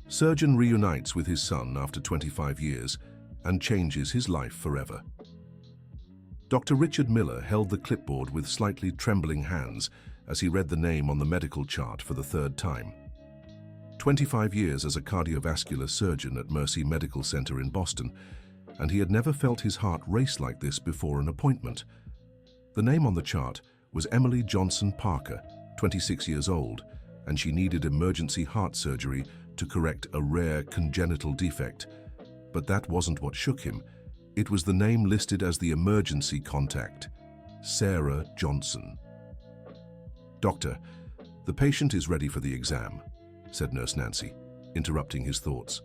Surgeon reunites with his son after 25 years and changes his life forever. Dr. Richard Miller held the clipboard with slightly trembling hands as he read the name on the medical chart for the third time. 25 years as a cardiovascular surgeon at Mercy Medical Center in Boston, and he had never felt his heart race like this before an appointment. The name on the chart was Emily Johnson Parker, 26 years old, and she needed emergency heart surgery to correct a rare congenital defect. But that wasn't what shook him. It was the name listed as the emergency contact, Sarah Johnson. "Doctor, the patient is ready for the exam," said Nurse Nancy, interrupting his thoughts.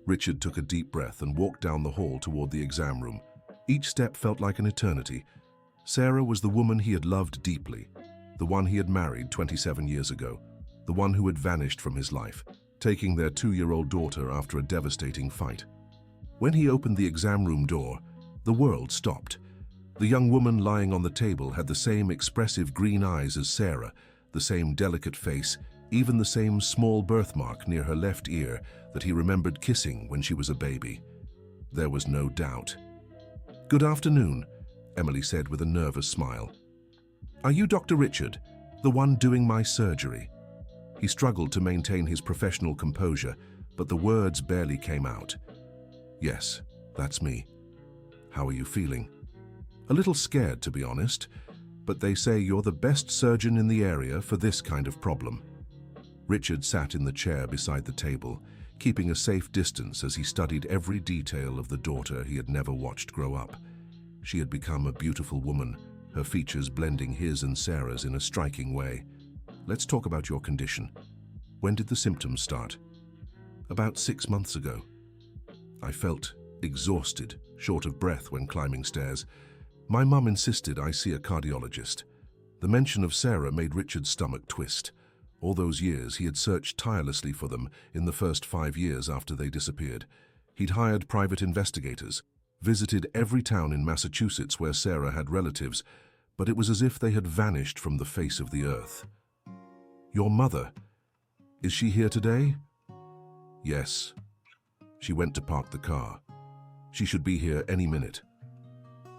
Richard took a deep breath and walked down the hall toward the exam room. Each step felt like an eternity. Sarah was the woman he had loved deeply, the one he had married 27 years ago, the one who had vanished from his life, taking their 2-year-old daughter after a devastating fight. When he opened the exam room door, the world stopped. The young woman lying on the table had the same expressive green eyes as Sarah, the same delicate face, even the same small birthmark near her left ear that he remembered kissing when she was a baby. There was no doubt. "Good afternoon," Emily said with a nervous smile. "Are you Dr. Richard, the one doing my surgery?" He struggled to maintain his professional composure, but the words barely came out. "Yes, that's me. How are you feeling?" "A little scared, to be honest, but they say you're the best surgeon in the area for this kind of problem." Richard sat in the chair beside the table, keeping a safe distance as he studied every detail of the daughter he had never watched grow up. She had become a beautiful woman, her features blending his and Sarah's in a striking way. "Let's talk about your condition. When did the symptoms start?" "About 6 months ago. I felt exhausted, short of breath when climbing stairs. My mum insisted I see a cardiologist." The mention of Sarah made Richard's stomach twist. All those years he had searched tirelessly for them in the first 5 years after they disappeared. He'd hired private investigators, visited every town in Massachusetts where Sarah had relatives, but it was as if they had vanished from the face of the earth. "Your mother, is she here today?" "Yes. She went to park the car. She should be here any minute."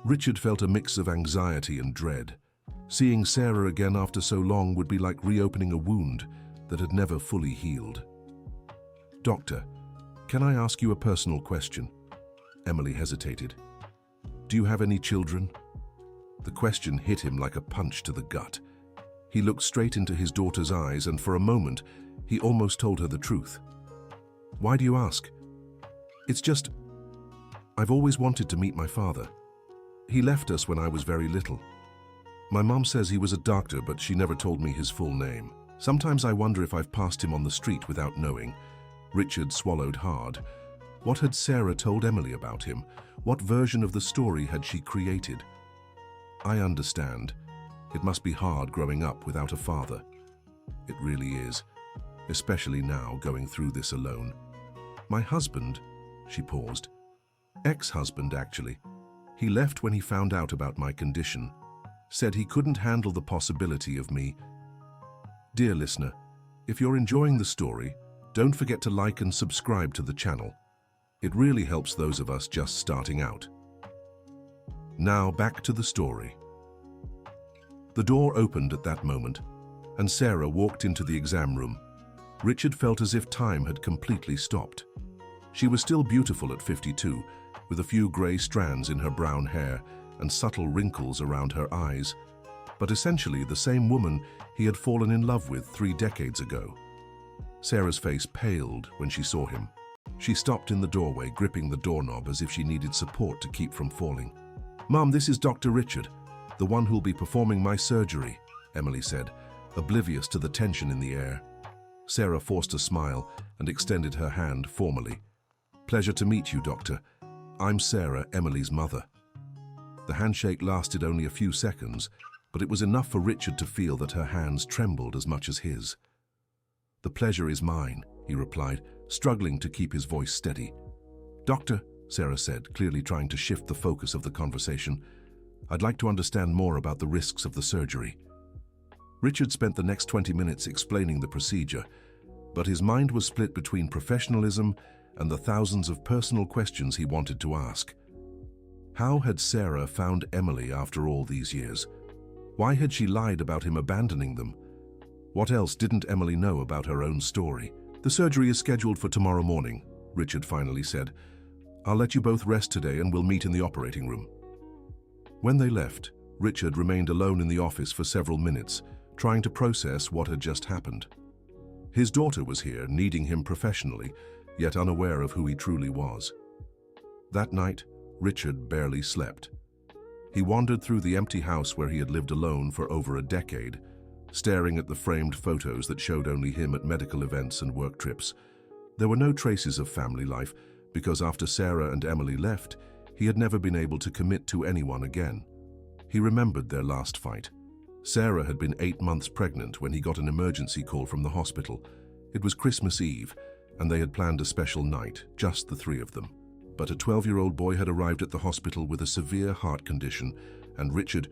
Richard felt a mix of anxiety and dread. Seeing Sarah again after so long would be like reopening a wound that had never fully healed. "Doctor, can I ask you a personal question?" Emily hesitated. "Do you have any children?" The question hit him like a punch to the gut. He looked straight into his daughter's eyes, and for a moment, he almost told her the truth. "Why do you ask?" "It's just, I've always wanted to meet my father. He left us when I was very little. My mom says he was a doctor, but she never told me his full name. Sometimes I wonder if I've passed him on the street without knowing." Richard swallowed hard. What had Sarah told Emily about him? What version of the story had she created? "I understand. It must be hard growing up without a father." "It really is, especially now going through this alone." "My husband," she paused. "Ex-husband, actually. He left when he found out about my condition. Said he couldn't handle the possibility of me." Dear listener, if you're enjoying the story, don't forget to like and subscribe to the channel. It really helps those of us just starting out. Now back to the story. The door opened at that moment, and Sarah walked into the exam room. Richard felt as if time had completely stopped. She was still beautiful at 52, with a few grey strands in her brown hair and subtle wrinkles around her eyes, but essentially the same woman he had fallen in love with 3 decades ago. Sarah's face paled when she saw him. She stopped in the doorway, gripping the doorknob as if she needed support to keep from falling. "Mom, this is Dr. Richard, the one who'll be performing my surgery," Emily said, oblivious to the tension in the air. Sarah forced a smile and extended her hand formally. "Pleasure to meet you, Doctor. I'm Sarah, Emily's mother." The handshake lasted only a few seconds, but it was enough for Richard to feel that her hands trembled as much as his. "The pleasure is mine," he replied, struggling to keep his voice steady. "Doctor," Sarah said, clearly trying to shift the focus of the conversation, "I'd like to understand more about the risks of the surgery." Richard spent the next 20 minutes explaining the procedure. but his mind was split between professionalism and the thousands of personal questions he wanted to ask. How had Sarah found Emily after all these years? Why had she lied about him abandoning them? What else didn't Emily know about her own story? "The surgery is scheduled for tomorrow morning," Richard finally said. "I'll let you both rest today and we'll meet in the operating room." When they left, Richard remained alone in the office for several minutes, trying to process what had just happened. His daughter was here, needing him professionally, yet unaware of who he truly was. That night, Richard barely slept. He wandered through the empty house where he had lived alone for over a decade, staring at the framed photos that showed only him at medical events and work trips. There were no traces of family life, because after Sarah and Emily left, he had never been able to commit to anyone again. He remembered their last fight. Sarah had been 8 months pregnant when he got an emergency call from the hospital. It was Christmas Eve, and they had planned a special night, just the three of them. But a 12-year-old boy had arrived at the hospital with a severe heart condition, and Richard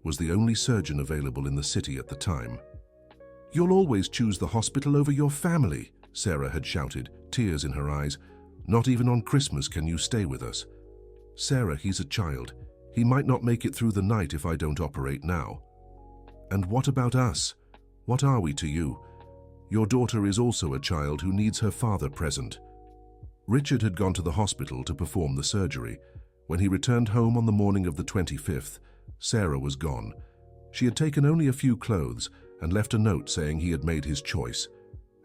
was the only surgeon available in the city at the time. "You'll always choose the hospital over your family," Sarah had shouted, tears in her eyes. "Not even on Christmas can you stay with us." "Sarah, he's a child. He might not make it through the night if I don't operate now." "And what about us? What are we to you? Your daughter is also a child who needs her father present." Richard had gone to the hospital to perform the surgery. When he returned home on the morning of the 25th, Sarah was gone. She had taken only a few clothes and left a note saying he had made his choice,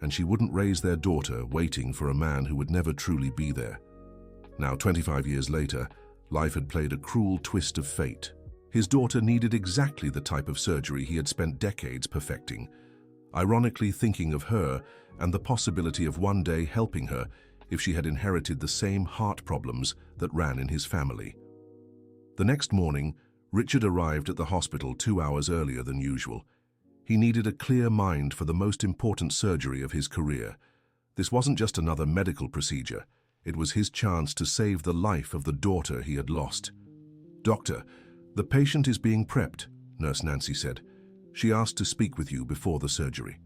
and she wouldn't raise their daughter waiting for a man who would never truly be there. Now, 25 years later, life had played a cruel twist of fate. His daughter needed exactly the type of surgery he had spent decades perfecting, ironically thinking of her and the possibility of one day helping her if she had inherited the same heart problems that ran in his family. The next morning, Richard arrived at the hospital 2 hours earlier than usual. He needed a clear mind for the most important surgery of his career. This wasn't just another medical procedure. It was his chance to save the life of the daughter he had lost. "Doctor, the patient is being prepped," Nurse Nancy said. "She asked to speak with you before the surgery."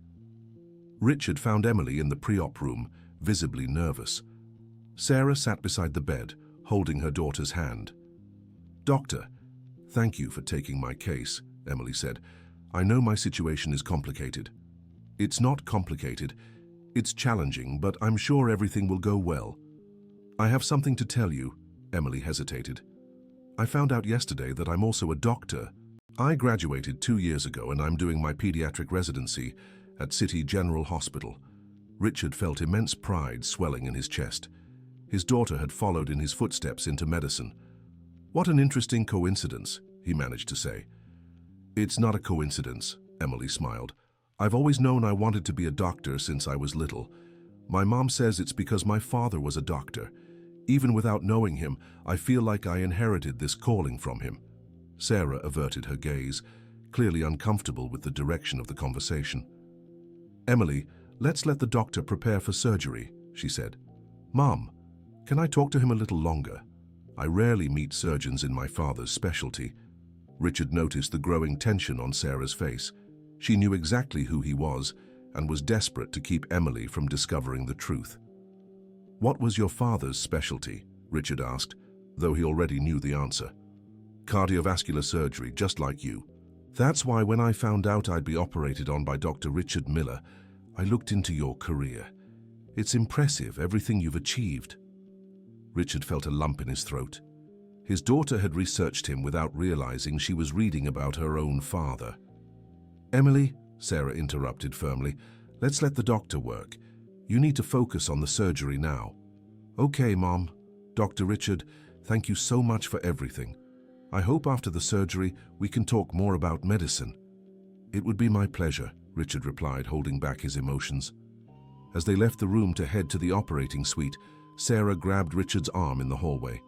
Richard found Emily in the pre-op room, visibly nervous. Sarah sat beside the bed, holding her daughter's hand. "Doctor, thank you for taking my case," Emily said. "I know my situation is complicated." "It's not complicated. It's challenging, but I'm sure everything will go well." "I have something to tell you," Emily hesitated. "I found out yesterday that I'm also a doctor. I graduated 2 years ago and I'm doing my pediatric residency at City General Hospital." Richard felt immense pride swelling in his chest. His daughter had followed in his footsteps into medicine. "What an interesting coincidence," he managed to say. "It's not a coincidence," Emily smiled. "I've always known I wanted to be a doctor since I was little. My mom says it's because my father was a doctor. Even without knowing him, I feel like I inherited this calling from him." Sarah averted her gaze, clearly uncomfortable with the direction of the conversation. "Emily, let's let the doctor prepare for surgery," she said. "Mom, can I talk to him a little longer? I rarely meet surgeons in my father's specialty." Richard noticed the growing tension on Sarah's face. She knew exactly who he was and was desperate to keep Emily from discovering the truth. "What was your father's specialty?" Richard asked, though he already knew the answer. "Cardiovascular surgery, just like you. That's why when I found out I'd be operated on by Dr. Richard Miller, I looked into your career. It's impressive, everything you've achieved." Richard felt a lump in his throat. His daughter had researched him without realizing she was reading about her own father. "Emily," Sarah interrupted firmly, "let's let the doctor work. You need to focus on the surgery now." "Okay, Mom. Dr. Richard, thank you so much for everything. I hope after the surgery we can talk more about medicine." "It would be my pleasure," Richard replied, holding back his emotions. As they left the room to head to the operating suite, Sarah grabbed Richard's arm in the hallway.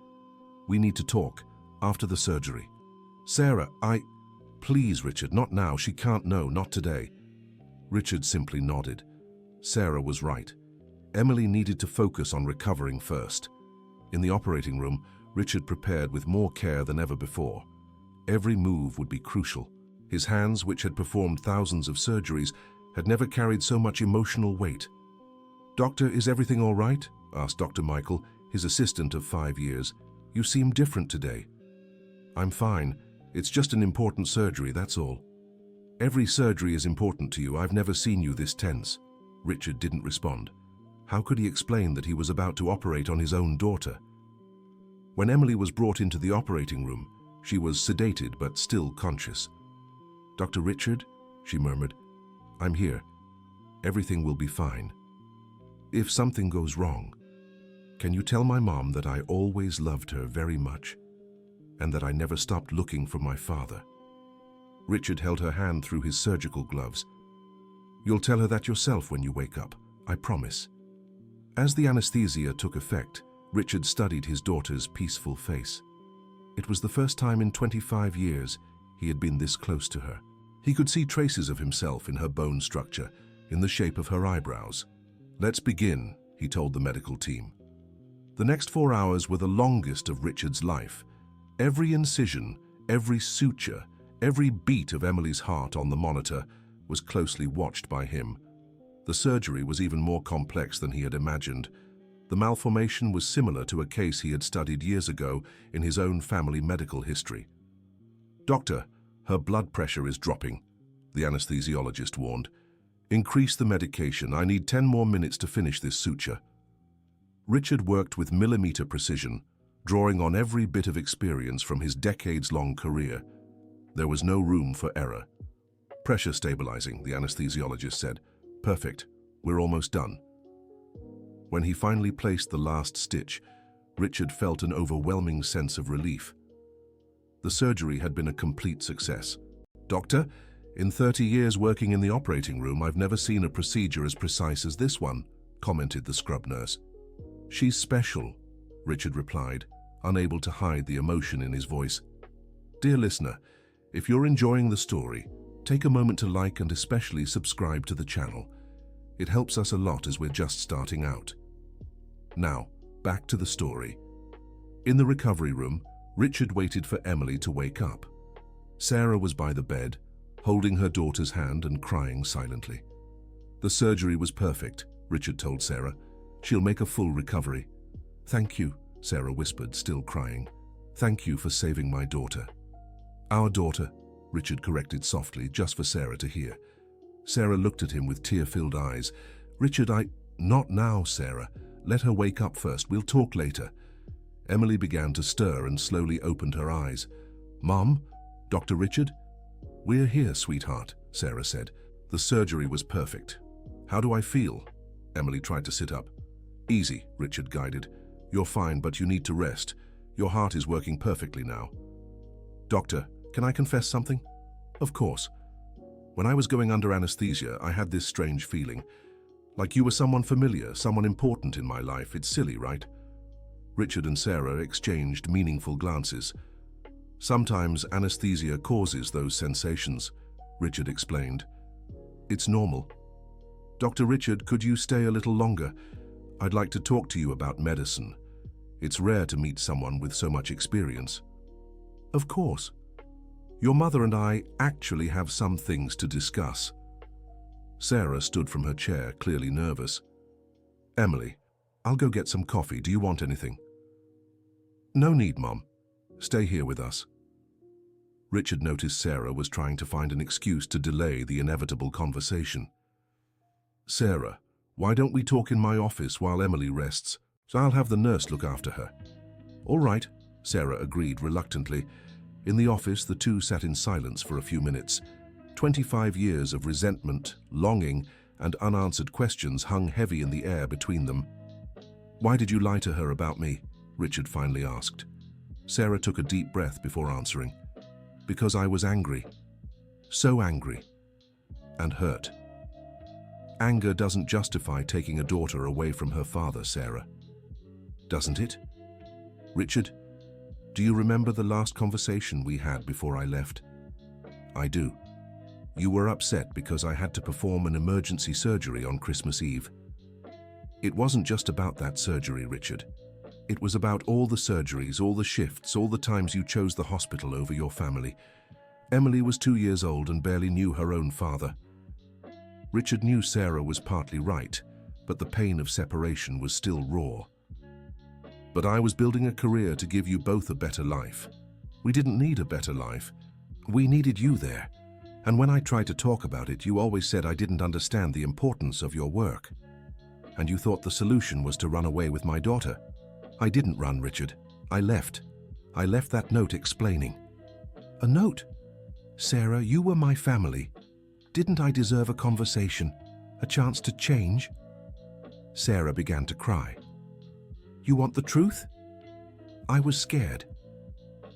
"We need to talk, after the surgery." "Sarah, Please, Richard, not now. She can't know, not today." Richard simply nodded. Sarah was right. Emily needed to focus on recovering first. In the operating room, Richard prepared with more care than ever before. Every move would be crucial. His hands, which had performed thousands of surgeries, had never carried so much emotional weight. "Doctor, is everything all right?" asked Dr. Michael, his assistant of 5 years. "You seem different today." "I'm fine. It's just an important surgery, that's all." "Every surgery is important to you. I've never seen you this tense." Richard didn't respond. How could he explain that he was about to operate on his own daughter? When Emily was brought into the operating room, she was sedated but still conscious. "Dr. Richard," she murmured, "I'm here. Everything will be fine. If something goes wrong, can you tell my mom that I always loved her very much and that I never stopped looking for my father?" Richard held her hand through his surgical gloves. "You'll tell her that yourself when you wake up, I promise." As the anesthesia took effect, Richard studied his daughter's peaceful face. It was the first time in 25 years he had been this close to her. He could see traces of himself in her bone structure, in the shape of her eyebrows. "Let's begin," he told the medical team. The next 4 hours were the longest of Richard's life. Every incision, every suture, every beat of Emily's heart on the monitor was closely watched by him. The surgery was even more complex than he had imagined. The malformation was similar to a case he had studied years ago in his own family medical history. "Doctor, her blood pressure is dropping," the anesthesiologist warned. "Increase the medication. I need 10 more minutes to finish this suture." Richard worked with millimeter precision, drawing on every bit of experience from his decades-long career. There was no room for error. "Pressure stabilizing," the anesthesiologist said. "Perfect. We're almost done." When he finally placed the last stitch, Richard felt an overwhelming sense of relief. The surgery had been a complete success. "Doctor, in 30 years working in the operating room, I've never seen a procedure as precise as this one," commented the scrub nurse. "She's special," Richard replied, unable to hide the emotion in his voice. Dear listener, if you're enjoying the story, take a moment to like and especially subscribe to the channel. It helps us a lot as we're just starting out. Now, back to the story. In the recovery room, Richard waited for Emily to wake up. Sarah was by the bed, holding her daughter's hand and crying silently. "The surgery was perfect," Richard told Sarah. "She'll make a full recovery." "Thank you," Sarah whispered, still crying. "Thank you for saving my daughter." "Our daughter," Richard corrected softly, just for Sarah to hear. Sarah looked at him with tear-filled eyes. "Richard, Not now, Sarah. Let her wake up first. We'll talk later." Emily began to stir and slowly opened her eyes. "Mom? Dr. Richard?" "We're here, sweetheart," Sarah said. "The surgery was perfect." "How do I feel?" Emily tried to sit up. "Easy," Richard guided. "You're fine, but you need to rest. Your heart is working perfectly now." "Doctor, can I confess something?" "Of course." "When I was going under anesthesia, I had this strange feeling. Like you were someone familiar, someone important in my life. It's silly, right?" Richard and Sarah exchanged meaningful glances. "Sometimes anesthesia causes those sensations," Richard explained. "It's normal." "Dr. Richard, could you stay a little longer? I'd like to talk to you about medicine. It's rare to meet someone with so much experience." "Of course. Your mother and I actually have some things to discuss." Sarah stood from her chair, clearly nervous. "Emily, I'll go get some coffee. Do you want anything?" "No need, Mom. Stay here with us." Richard noticed Sarah was trying to find an excuse to delay the inevitable conversation. "Sarah, why don't we talk in my office while Emily rests? So I'll have the nurse look after her." "All right," Sarah agreed reluctantly. In the office, the two sat in silence for a few minutes. 25 years of resentment, longing, and unanswered questions hung heavy in the air between them. "Why did you lie to her about me?" Richard finally asked. Sarah took a deep breath before answering. "Because I was angry. So angry. And hurt." "Anger doesn't justify taking a daughter away from her father, Sarah." "Doesn't it?" "Richard, do you remember the last conversation we had before I left?" "I do. You were upset because I had to perform an emergency surgery on Christmas Eve." "It wasn't just about that surgery, Richard. It was about all the surgeries, all the shifts, all the times you chose the hospital over your family. Emily was 2 years old and barely knew her own father." Richard knew Sarah was partly right. but the pain of separation was still raw. But I was building a career to give you both a better life. We didn't need a better life. We needed you there. And when I tried to talk about it, you always said I didn't understand the importance of your work. And you thought the solution was to run away with my daughter. I didn't run, Richard. I left. I left that note explaining. A note? Sarah, you were my family. Didn't I deserve a conversation, a chance to change? Sarah began to cry. You want the truth? I was scared.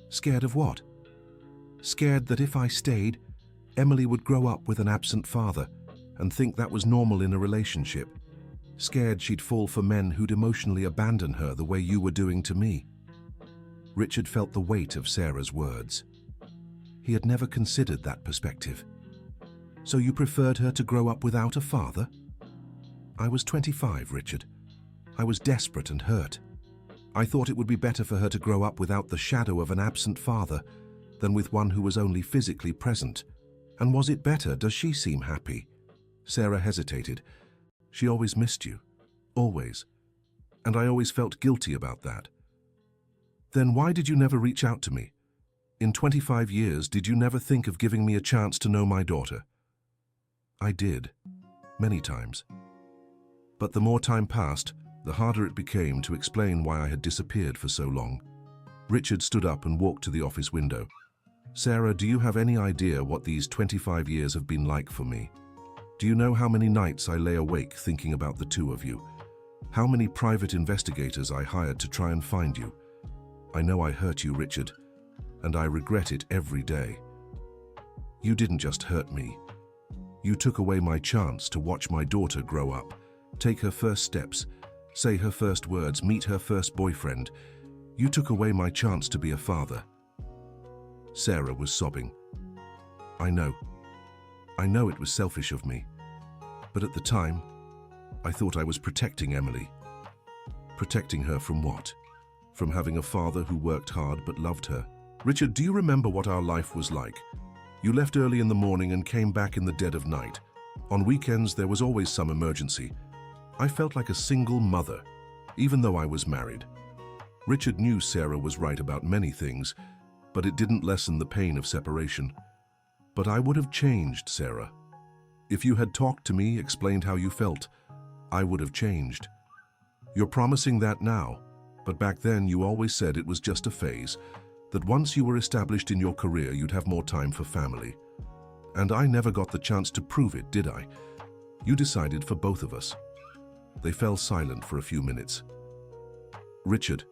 Scared of what? Scared that if I stayed, Emily would grow up with an absent father and think that was normal in a relationship. Scared she'd fall for men who'd emotionally abandon her the way you were doing to me. Richard felt the weight of Sarah's words. He had never considered that perspective. So you preferred her to grow up without a father? I was 25, Richard. I was desperate and hurt. I thought it would be better for her to grow up without the shadow of an absent father than with one who was only physically present. And was it better? Does she seem happy? Sarah hesitated. She always missed you. Always. And I always felt guilty about that. Then why did you never reach out to me? In 25 years, did you never think of giving me a chance to know my daughter? I did. Many times. But the more time passed, the harder it became to explain why I had disappeared for so long. Richard stood up and walked to the office window. Sarah, do you have any idea what these 25 years have been like for me? Do you know how many nights I lay awake thinking about the two of you? How many private investigators I hired to try and find you? I know I hurt you, Richard, and I regret it every day. You didn't just hurt me. You took away my chance to watch my daughter grow up, take her first steps, say her first words, meet her first boyfriend. You took away my chance to be a father. Sarah was sobbing. I know it was selfish of me, but at the time, I thought I was protecting Emily. Protecting her from what? From having a father who worked hard but loved her. Richard, do you remember what our life was like? You left early in the morning and came back in the dead of night. On weekends, there was always some emergency. I felt like a single mother, even though I was married. Richard knew Sarah was right about many things, but it didn't lessen the pain of separation. But I would have changed, Sarah. If you had talked to me, explained how you felt, I would have changed. You're promising that now, but back then you always said it was just a phase, that once you were established in your career, you'd have more time for family. And I never got the chance to prove it, did I? You decided for both of us. They fell silent for a few minutes. Richard,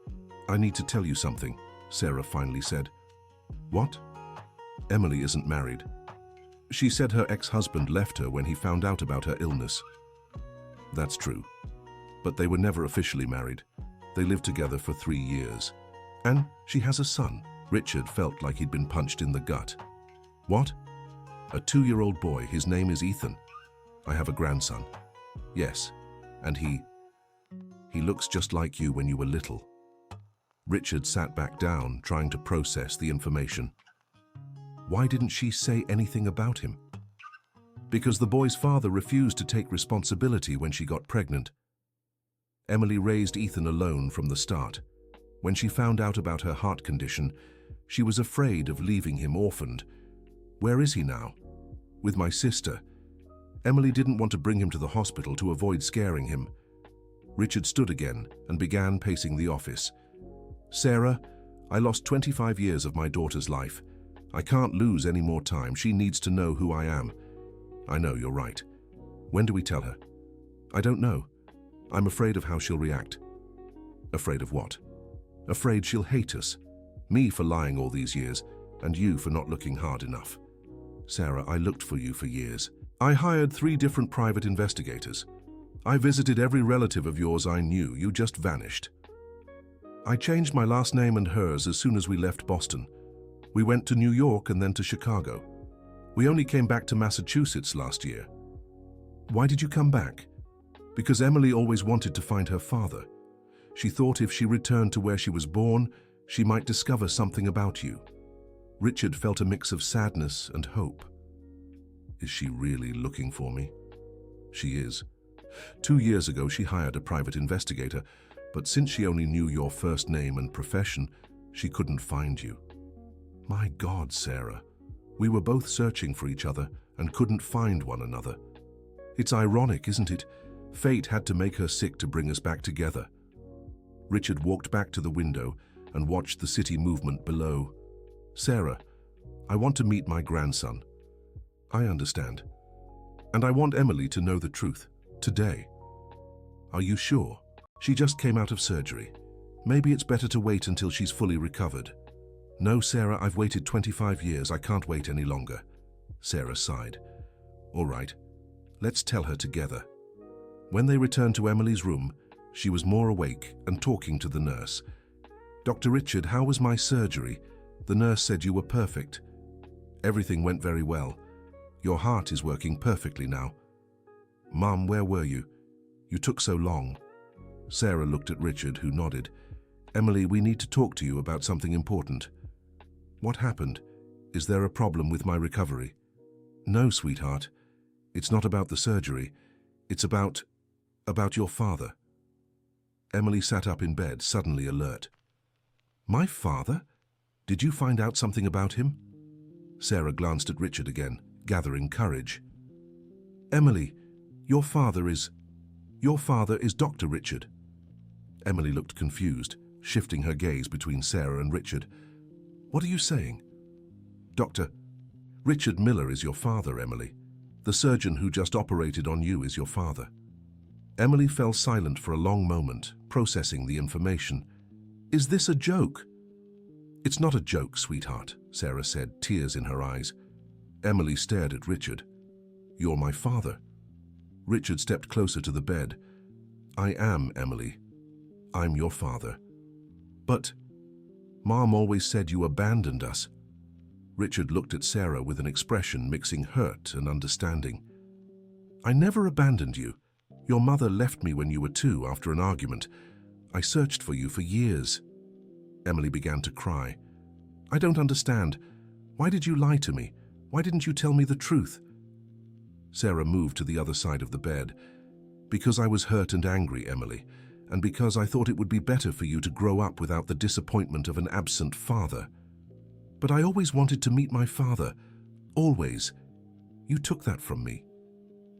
I need to tell you something, Sarah finally said. What? Emily isn't married. She said her ex-husband left her when he found out about her illness. That's true. But they were never officially married. They lived together for 3 years. And she has a son. Richard felt like he'd been punched in the gut. What? A 2-year-old boy. His name is Ethan. I have a grandson. Yes. And he looks just like you when you were little. Richard sat back down, trying to process the information. Why didn't she say anything about him? Because the boy's father refused to take responsibility when she got pregnant. Emily raised Ethan alone from the start. When she found out about her heart condition, she was afraid of leaving him orphaned. Where is he now? With my sister. Emily didn't want to bring him to the hospital to avoid scaring him. Richard stood again and began pacing the office. Sarah, I lost 25 years of my daughter's life. I can't lose any more time. She needs to know who I am. I know, you're right. When do we tell her? I don't know. I'm afraid of how she'll react. Afraid of what? Afraid she'll hate us. Me for lying all these years, and you for not looking hard enough. Sarah, I looked for you for years. I hired 3 different private investigators. I visited every relative of yours I knew. You just vanished. I changed my last name and hers as soon as we left Boston. We went to New York and then to Chicago. We only came back to Massachusetts last year. Why did you come back? Because Emily always wanted to find her father. She thought if she returned to where she was born, she might discover something about you. Richard felt a mix of sadness and hope. Is she really looking for me? She is. 2 years ago, she hired a private investigator, but since she only knew your first name and profession, she couldn't find you. My God, Sarah. We were both searching for each other and couldn't find one another. It's ironic, isn't it? Fate had to make her sick to bring us back together. Richard walked back to the window and watched the city movement below. Sarah, I want to meet my grandson. I understand. And I want Emily to know the truth, today. Are you sure? She just came out of surgery. Maybe it's better to wait until she's fully recovered. No, Sarah, I've waited 25 years. I can't wait any longer. Sarah sighed. All right, let's tell her together. When they returned to Emily's room, she was more awake and talking to the nurse. Dr. Richard, how was my surgery? The nurse said you were perfect. Everything went very well. Your heart is working perfectly now. Mom, where were you? You took so long. Sarah looked at Richard, who nodded. Emily, we need to talk to you about something important. What happened? Is there a problem with my recovery? No, sweetheart. It's not about the surgery. It's about your father. Emily sat up in bed, suddenly alert. My father? Did you find out something about him? Sarah glanced at Richard again, gathering courage. Emily, your father is Dr. Richard. Emily looked confused, shifting her gaze between Sarah and Richard. What are you saying? Dr. Richard Miller is your father, Emily. The surgeon who just operated on you is your father. Emily fell silent for a long moment, processing the information. Is this a joke? It's not a joke, sweetheart, Sarah said, tears in her eyes. Emily stared at Richard. You're my father. Richard stepped closer to the bed. I am, Emily. I'm your father. But Mom always said you abandoned us. Richard looked at Sarah with an expression mixing hurt and understanding. I never abandoned you. Your mother left me when you were 2 after an argument. I searched for you for years. Emily began to cry. I don't understand. Why did you lie to me? Why didn't you tell me the truth? Sarah moved to the other side of the bed. Because I was hurt and angry, Emily, and because I thought it would be better for you to grow up without the disappointment of an absent father. But I always wanted to meet my father. Always. You took that from me.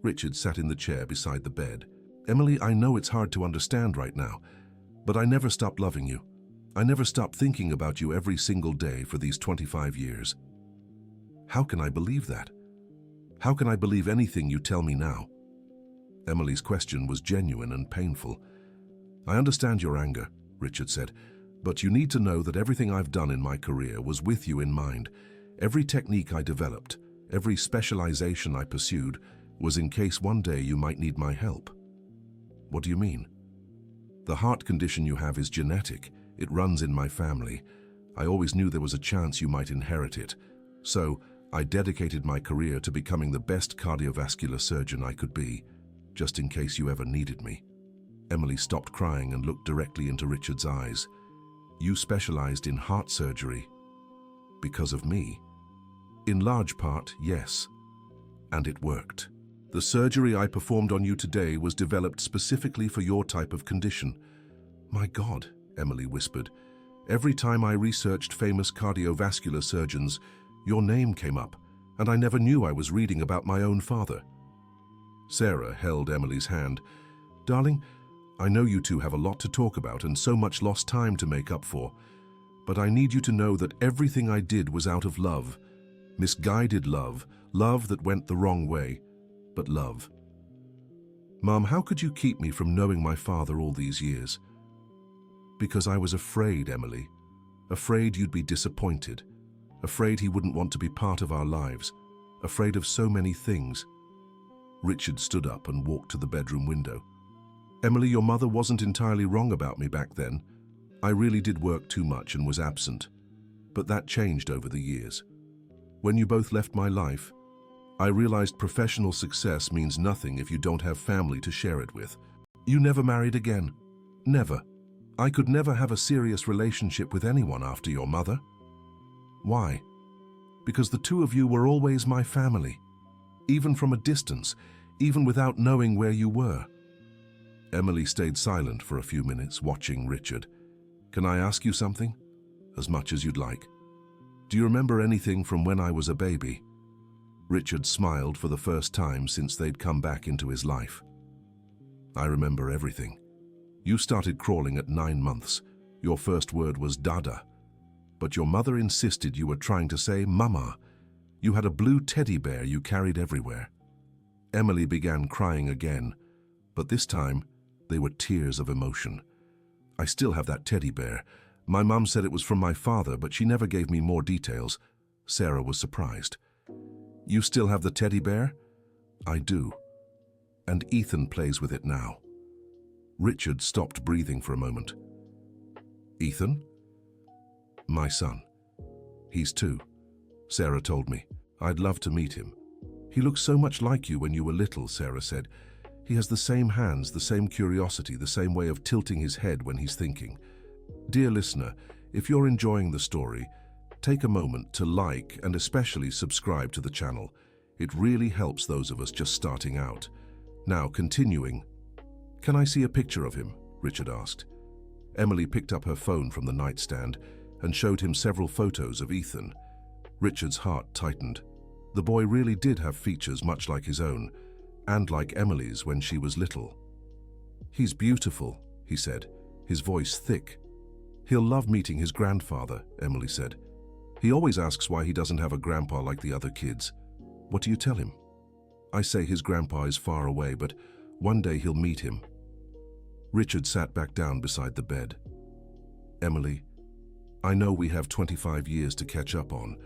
Richard sat in the chair beside the bed. Emily, I know it's hard to understand right now, but I never stopped loving you. I never stopped thinking about you every single day for these 25 years. How can I believe that? How can I believe anything you tell me now? Emily's question was genuine and painful. I understand your anger, Richard said, but you need to know that everything I've done in my career was with you in mind. Every technique I developed, every specialization I pursued, was in case one day you might need my help. What do you mean? The heart condition you have is genetic. It runs in my family. I always knew there was a chance you might inherit it. So, I dedicated my career to becoming the best cardiovascular surgeon I could be, just in case you ever needed me. Emily stopped crying and looked directly into Richard's eyes. You specialized in heart surgery. Because of me? In large part, yes. And it worked. The surgery I performed on you today was developed specifically for your type of condition. My God, Emily whispered. Every time I researched famous cardiovascular surgeons, your name came up, and I never knew I was reading about my own father. Sarah held Emily's hand. Darling, I know you two have a lot to talk about and so much lost time to make up for, but I need you to know that everything I did was out of love. Misguided love, love that went the wrong way, but love. Mom, how could you keep me from knowing my father all these years? Because I was afraid, Emily. Afraid you'd be disappointed. Afraid he wouldn't want to be part of our lives. Afraid of so many things. Richard stood up and walked to the bedroom window. Emily, your mother wasn't entirely wrong about me back then. I really did work too much and was absent. But that changed over the years. When you both left my life, I realized professional success means nothing if you don't have family to share it with. You never married again. Never. I could never have a serious relationship with anyone after your mother. Why? Because the two of you were always my family. Even from a distance, even without knowing where you were. Emily stayed silent for a few minutes, watching Richard. "Can I ask you something?" "As much as you'd like." "Do you remember anything from when I was a baby?" Richard smiled for the first time since they'd come back into his life. "I remember everything. You started crawling at 9 months. Your first word was Dada. But your mother insisted you were trying to say Mama. You had a blue teddy bear you carried everywhere." Emily began crying again, but this time they were tears of emotion. "I still have that teddy bear. My mum said it was from my father, but she never gave me more details." Sarah was surprised. "You still have the teddy bear?" "I do. And Ethan plays with it now." Richard stopped breathing for a moment. "Ethan?" "My son. He's 2. Sarah told me. I'd love to meet him." "He looks so much like you when you were little," Sarah said. "He has the same hands, the same curiosity, the same way of tilting his head when he's thinking." Dear listener, if you're enjoying the story, take a moment to like and especially subscribe to the channel. It really helps those of us just starting out. Now, continuing. "Can I see a picture of him?" Richard asked. Emily picked up her phone from the nightstand and showed him several photos of Ethan. Richard's heart tightened. The boy really did have features much like his own, and like Emily's when she was little. "He's beautiful," he said, his voice thick. "He'll love meeting his grandfather," Emily said. "He always asks why he doesn't have a grandpa like the other kids." "What do you tell him?" "I say his grandpa is far away, but one day he'll meet him." Richard sat back down beside the bed. "Emily, I know we have 25 years to catch up on,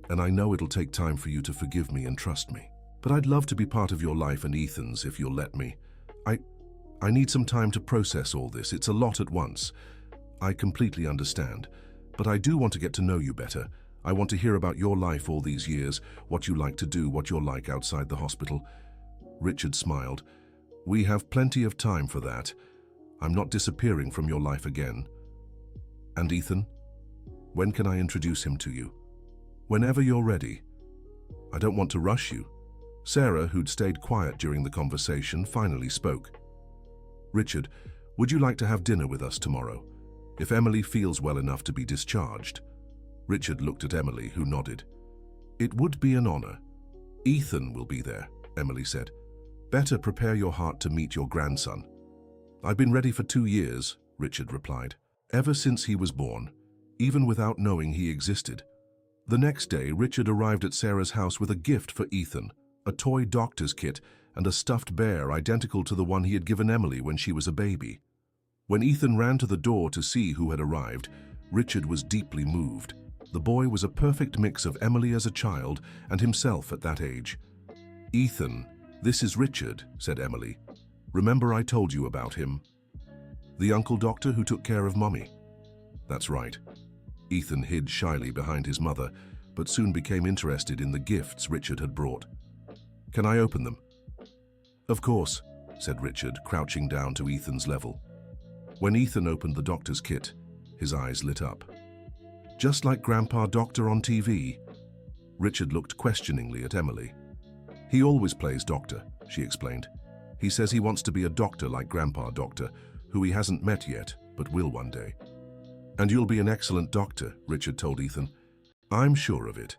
and I know it'll take time for you to forgive me and trust me. But I'd love to be part of your life and Ethan's if you'll let me. I need some time to process all this. It's a lot at once. I completely understand, but I do want to get to know you better. I want to hear about your life all these years, what you like to do, what you're like outside the hospital." Richard smiled. "We have plenty of time for that. I'm not disappearing from your life again." "And Ethan? When can I introduce him to you?" "Whenever you're ready. I don't want to rush you." Sarah, who'd stayed quiet during the conversation, finally spoke. "Richard, would you like to have dinner with us tomorrow, if Emily feels well enough to be discharged?" Richard looked at Emily, who nodded. "It would be an honor. Ethan will be there," Emily said. "Better prepare your heart to meet your grandson." "I've been ready for 2 years," Richard replied. "Ever since he was born, even without knowing he existed." The next day, Richard arrived at Sarah's house with a gift for Ethan, a toy doctor's kit and a stuffed bear identical to the one he had given Emily when she was a baby. When Ethan ran to the door to see who had arrived, Richard was deeply moved. The boy was a perfect mix of Emily as a child and himself at that age. "Ethan, this is Richard," said Emily. "Remember I told you about him? The uncle doctor who took care of Mommy?" "That's right." Ethan hid shyly behind his mother, but soon became interested in the gifts Richard had brought. "Can I open them?" "Of course," said Richard, crouching down to Ethan's level. When Ethan opened the doctor's kit, his eyes lit up. "Just like Grandpa Doctor on TV?" Richard looked questioningly at Emily. "He always plays doctor," she explained. "He says he wants to be a doctor like Grandpa Doctor, who he hasn't met yet, but will one day." "And you'll be an excellent doctor," Richard told Ethan. "I'm sure of it."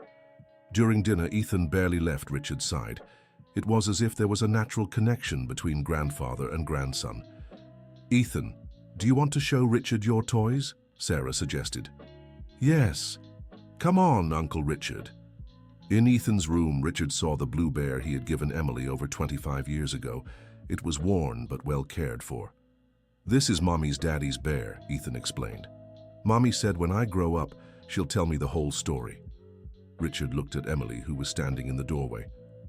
During dinner, Ethan barely left Richard's side. It was as if there was a natural connection between grandfather and grandson. "Ethan, do you want to show Richard your toys?" Sarah suggested. "Yes. Come on, Uncle Richard." In Ethan's room, Richard saw the blue bear he had given Emily over 25 years ago. It was worn but well cared for. "This is Mommy's daddy's bear," Ethan explained. "Mommy said when I grow up, she'll tell me the whole story." Richard looked at Emily, who was standing in the doorway.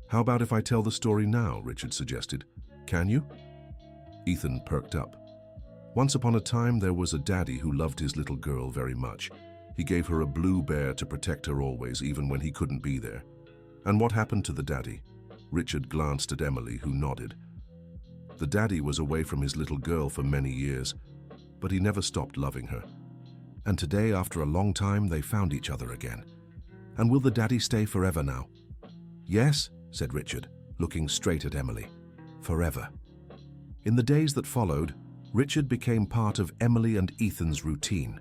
"How about if I tell the story now?" Richard suggested. "Can you?" Ethan perked up. "Once upon a time, there was a daddy who loved his little girl very much. He gave her a blue bear to protect her always, even when he couldn't be there." "And what happened to the daddy?" Richard glanced at Emily, who nodded. "The daddy was away from his little girl for many years, but he never stopped loving her. And today, after a long time, they found each other again. And will the daddy stay forever now?" "Yes," said Richard, looking straight at Emily. "Forever." In the days that followed, Richard became part of Emily and Ethan's routine.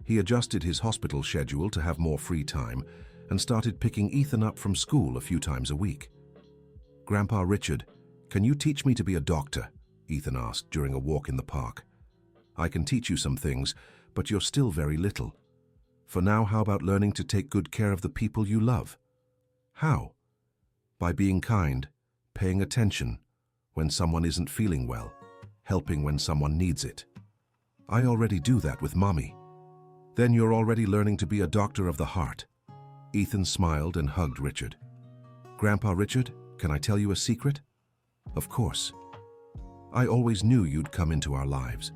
He adjusted his hospital schedule to have more free time and started picking Ethan up from school a few times a week. "Grandpa Richard, can you teach me to be a doctor?" Ethan asked during a walk in the park. "I can teach you some things, but you're still very little. For now, how about learning to take good care of the people you love?" "How?" "By being kind, paying attention when someone isn't feeling well, helping when someone needs it." "I already do that with Mommy." "Then you're already learning to be a doctor of the heart." Ethan smiled and hugged Richard. "Grandpa Richard, can I tell you a secret?" "Of course." "I always knew you'd come into our lives."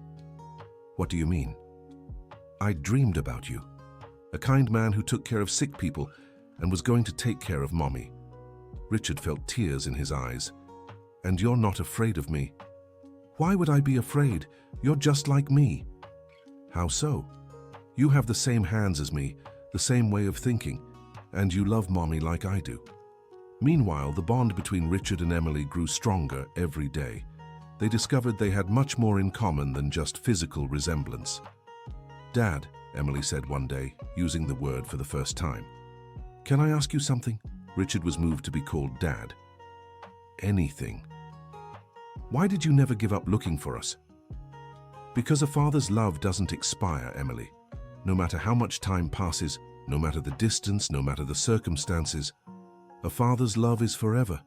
"What do you mean?" "I dreamed about you. A kind man who took care of sick people and was going to take care of Mommy." Richard felt tears in his eyes. "And you're not afraid of me?" "Why would I be afraid? You're just like me." "How so?" "You have the same hands as me, the same way of thinking, and you love Mommy like I do." Meanwhile, the bond between Richard and Emily grew stronger every day. They discovered they had much more in common than just physical resemblance. "Dad," Emily said one day, using the word for the first time. "Can I ask you something?" Richard was moved to be called Dad. "Anything." "Why did you never give up looking for us?" "Because a father's love doesn't expire, Emily. No matter how much time passes, no matter the distance, no matter the circumstances, a father's love is forever.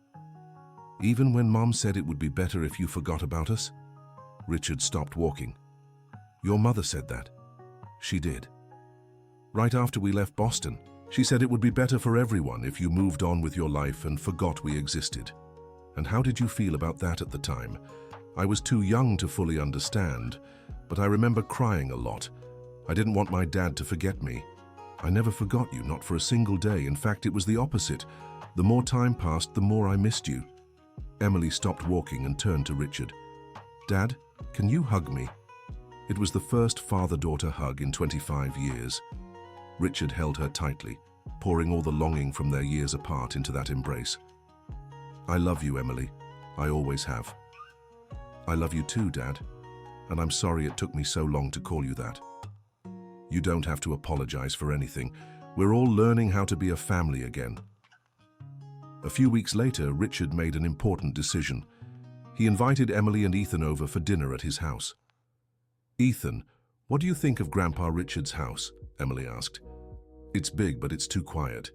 Even when Mom said it would be better if you forgot about us." Richard stopped walking. "Your mother said that?" "She did. Right after we left Boston, she said it would be better for everyone if you moved on with your life and forgot we existed." "And how did you feel about that at the time?" "I was too young to fully understand, but I remember crying a lot. I didn't want my dad to forget me." "I never forgot you, not for a single day. In fact, it was the opposite. The more time passed, the more I missed you." Emily stopped walking and turned to Richard. "Dad, can you hug me?" It was the first father-daughter hug in 25 years. Richard held her tightly, pouring all the longing from their years apart into that embrace. "I love you, Emily. I always have." "I love you too, Dad. And I'm sorry it took me so long to call you that." "You don't have to apologize for anything. We're all learning how to be a family again." A few weeks later, Richard made an important decision. He invited Emily and Ethan over for dinner at his house. "Ethan, what do you think of Grandpa Richard's house?" Emily asked. "It's big, but it's too quiet."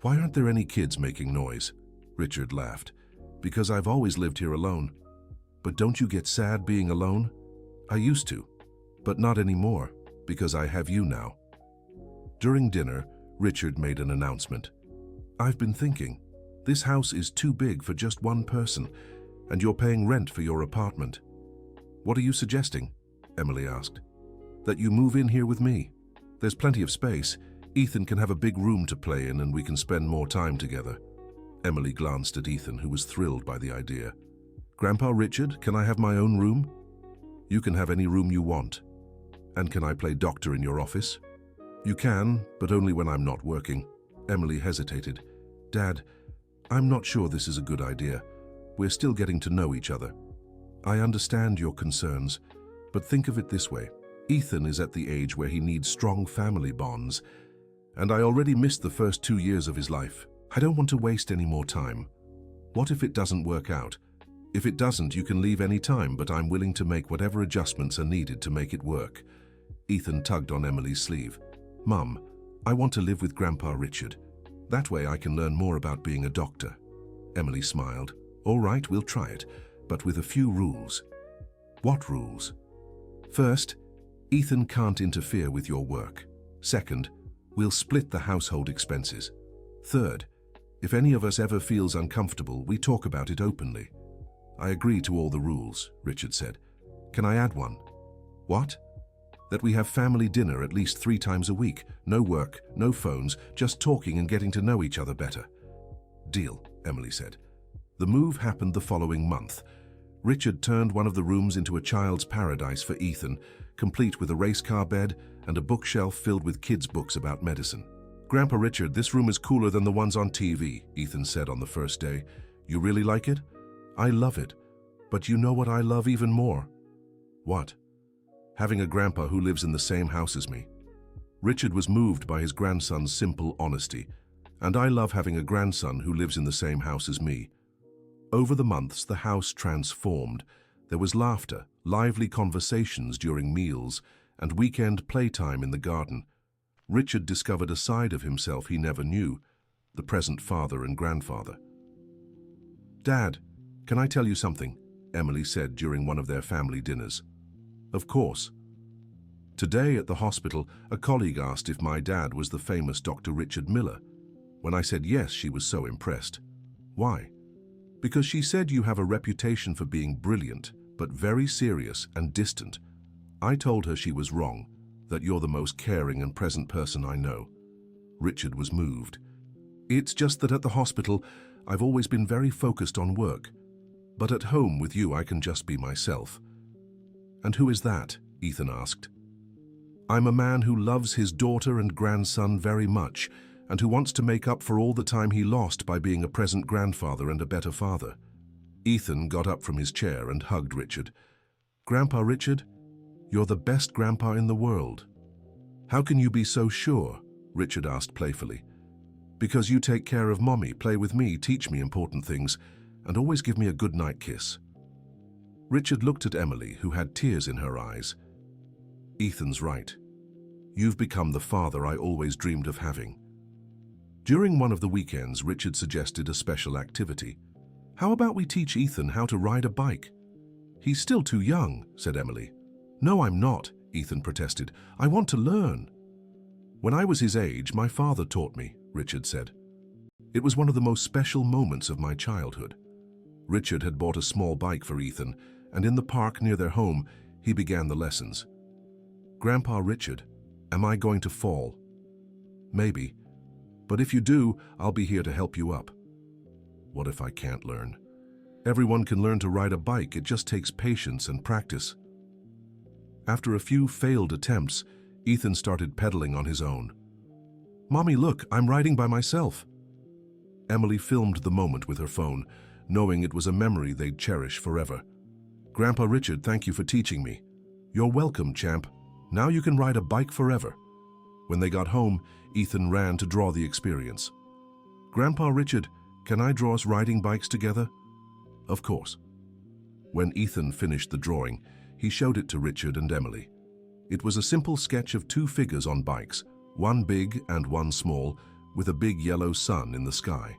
"Why aren't there any kids making noise?" Richard laughed. "Because I've always lived here alone." "But don't you get sad being alone?" "I used to, but not anymore, because I have you now." During dinner, Richard made an announcement. "I've been thinking, this house is too big for just one person, and you're paying rent for your apartment." "What are you suggesting?" Emily asked. "That you move in here with me. There's plenty of space. Ethan can have a big room to play in and we can spend more time together." Emily glanced at Ethan, who was thrilled by the idea. "Grandpa Richard, can I have my own room?" "You can have any room you want." "And can I play doctor in your office?" "You can, but only when I'm not working." Emily hesitated. "Dad, I'm not sure this is a good idea. We're still getting to know each other." "I understand your concerns, but think of it this way. Ethan is at the age where he needs strong family bonds, and I already missed the first 2 years of his life. I don't want to waste any more time. What if it doesn't work out? If it doesn't, you can leave any time, but I'm willing to make whatever adjustments are needed to make it work." Ethan tugged on Emily's sleeve. "Mum, I want to live with Grandpa Richard. That way I can learn more about being a doctor." Emily smiled. "All right, we'll try it, but with a few rules." "What rules?" "First, Ethan can't interfere with your work. Second, we'll split the household expenses. Third, if any of us ever feels uncomfortable, we talk about it openly." "I agree to all the rules," Richard said. "Can I add one?" "What?" "That we have family dinner at least 3 times a week. No work, no phones, just talking and getting to know each other better." "Deal," Emily said. The move happened the following month. Richard turned one of the rooms into a child's paradise for Ethan, complete with a race car bed and a bookshelf filled with kids' books about medicine. "Grandpa Richard, this room is cooler than the ones on TV," Ethan said on the first day. "You really like it?" "I love it. But you know what I love even more? What? Having a grandpa who lives in the same house as me. Richard was moved by his grandson's simple honesty, and I love having a grandson who lives in the same house as me. Over the months, the house transformed. There was laughter, lively conversations during meals, and weekend playtime in the garden. Richard discovered a side of himself he never knew, the present father and grandfather. "Dad, can I tell you something?" Emily said during one of their family dinners. "Of course." Today at the hospital, a colleague asked if my dad was the famous Dr. Richard Miller. When I said yes, she was so impressed. "Why?" "Because she said you have a reputation for being brilliant, but very serious and distant." I told her she was wrong, that you're the most caring and present person I know. Richard was moved. "It's just that at the hospital, I've always been very focused on work. But at home with you, I can just be myself." "And who is that?" Ethan asked. "I'm a man who loves his daughter and grandson very much, and who wants to make up for all the time he lost by being a present grandfather and a better father." Ethan got up from his chair and hugged Richard. "Grandpa Richard, you're the best grandpa in the world." "How can you be so sure?" Richard asked playfully. "Because you take care of Mommy, play with me, teach me important things, and always give me a good night kiss." Richard looked at Emily, who had tears in her eyes. "Ethan's right. You've become the father I always dreamed of having." During one of the weekends, Richard suggested a special activity. "How about we teach Ethan how to ride a bike?" "He's still too young," said Emily. "No, I'm not," Ethan protested. "I want to learn." "When I was his age, my father taught me," Richard said. "It was one of the most special moments of my childhood." Richard had bought a small bike for Ethan, and in the park near their home, he began the lessons. "Grandpa Richard, am I going to fall?" "Maybe. But if you do, I'll be here to help you up." "What if I can't learn?" "Everyone can learn to ride a bike, it just takes patience and practice." After a few failed attempts, Ethan started pedaling on his own. "Mommy, look, I'm riding by myself." Emily filmed the moment with her phone, knowing it was a memory they'd cherish forever. "Grandpa Richard, thank you for teaching me." "You're welcome, champ. Now you can ride a bike forever." When they got home, Ethan ran to draw the experience. "Grandpa Richard, can I draw us riding bikes together?" "Of course." When Ethan finished the drawing, he showed it to Richard and Emily. It was a simple sketch of two figures on bikes, one big and one small, with a big yellow sun in the sky.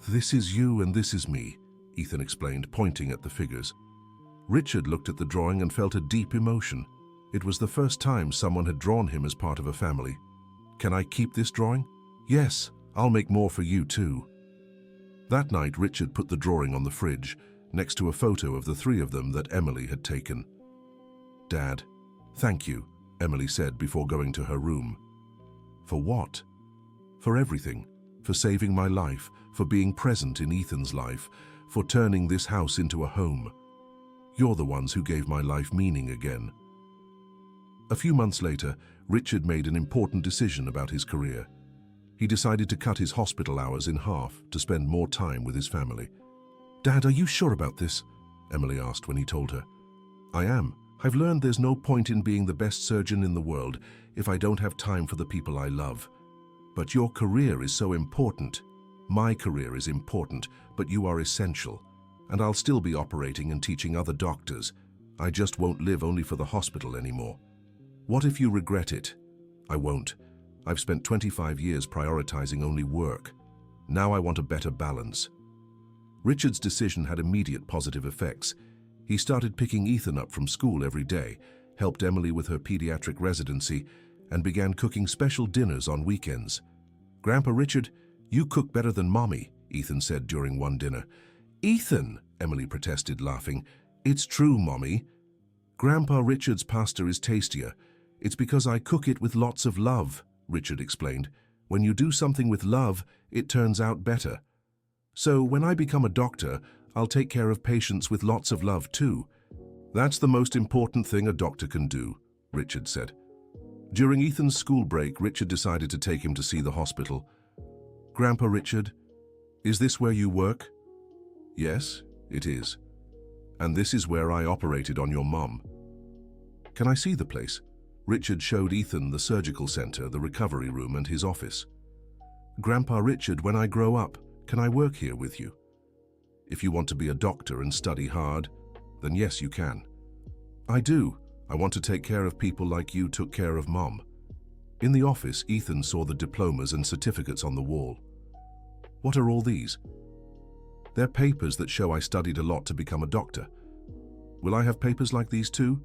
"This is you and this is me," Ethan explained, pointing at the figures. Richard looked at the drawing and felt a deep emotion. It was the first time someone had drawn him as part of a family. "Can I keep this drawing?" "Yes, I'll make more for you too." That night, Richard put the drawing on the fridge, next to a photo of the three of them that Emily had taken. "Dad, thank you," Emily said before going to her room. "For what?" "For everything. For saving my life, for being present in Ethan's life, for turning this house into a home. You're the ones who gave my life meaning again." A few months later, Richard made an important decision about his career. He decided to cut his hospital hours in half to spend more time with his family. "Dad, are you sure about this?" Emily asked when he told her. "I am. I've learned there's no point in being the best surgeon in the world if I don't have time for the people I love. But your career is so important. My career is important, but you are essential. And I'll still be operating and teaching other doctors. I just won't live only for the hospital anymore." "What if you regret it?" "I won't. I've spent 25 years prioritizing only work. Now I want a better balance." Richard's decision had immediate positive effects. He started picking Ethan up from school every day, helped Emily with her pediatric residency, and began cooking special dinners on weekends. "Grandpa Richard, you cook better than Mommy," Ethan said during one dinner. "Ethan," Emily protested, laughing. "It's true, Mommy. Grandpa Richard's pasta is tastier. It's because I cook it with lots of love," Richard explained. "When you do something with love, it turns out better. So when I become a doctor, I'll take care of patients with lots of love too." "That's the most important thing a doctor can do," Richard said. During Ethan's school break, Richard decided to take him to see the hospital. "Grandpa Richard, is this where you work?" "Yes, it is." And this is where I operated on your mom. Can I see the place? Richard showed Ethan the surgical center, the recovery room, and his office. Grandpa Richard, when I grow up, can I work here with you? If you want to be a doctor and study hard, then yes, you can. I do. I want to take care of people like you took care of Mom. In the office, Ethan saw the diplomas and certificates on the wall. What are all these? They're papers that show I studied a lot to become a doctor. Will I have papers like these too?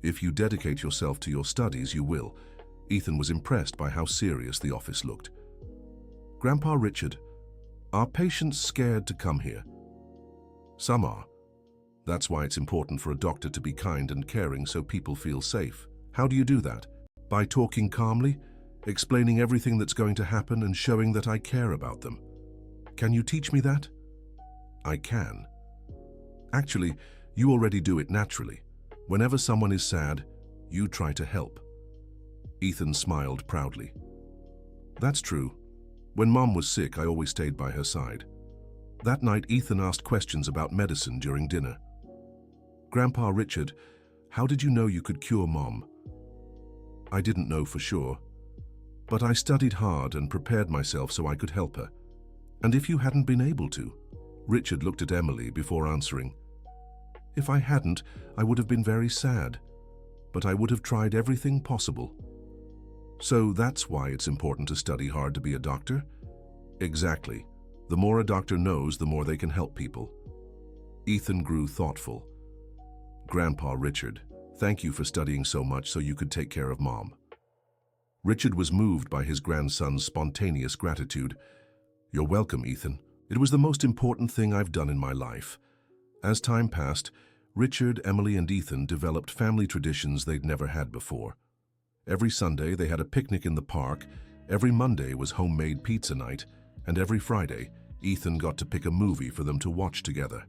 If you dedicate yourself to your studies, you will. Ethan was impressed by how serious the office looked. Grandpa Richard, are patients scared to come here? Some are. That's why it's important for a doctor to be kind and caring so people feel safe. How do you do that? By talking calmly, explaining everything that's going to happen and showing that I care about them. Can you teach me that? I can. Actually, you already do it naturally. Whenever someone is sad, you try to help. Ethan smiled proudly. That's true. When Mom was sick, I always stayed by her side. That night, Ethan asked questions about medicine during dinner. Grandpa Richard, how did you know you could cure Mom? I didn't know for sure, but I studied hard and prepared myself so I could help her. And if you hadn't been able to? Richard looked at Emily before answering. If I hadn't, I would have been very sad, but I would have tried everything possible. So that's why it's important to study hard to be a doctor? Exactly. The more a doctor knows, the more they can help people. Ethan grew thoughtful. Grandpa Richard, thank you for studying so much so you could take care of Mom. Richard was moved by his grandson's spontaneous gratitude. You're welcome, Ethan. It was the most important thing I've done in my life. As time passed, Richard, Emily, and Ethan developed family traditions they'd never had before. Every Sunday, they had a picnic in the park, every Monday was homemade pizza night, and every Friday, Ethan got to pick a movie for them to watch together.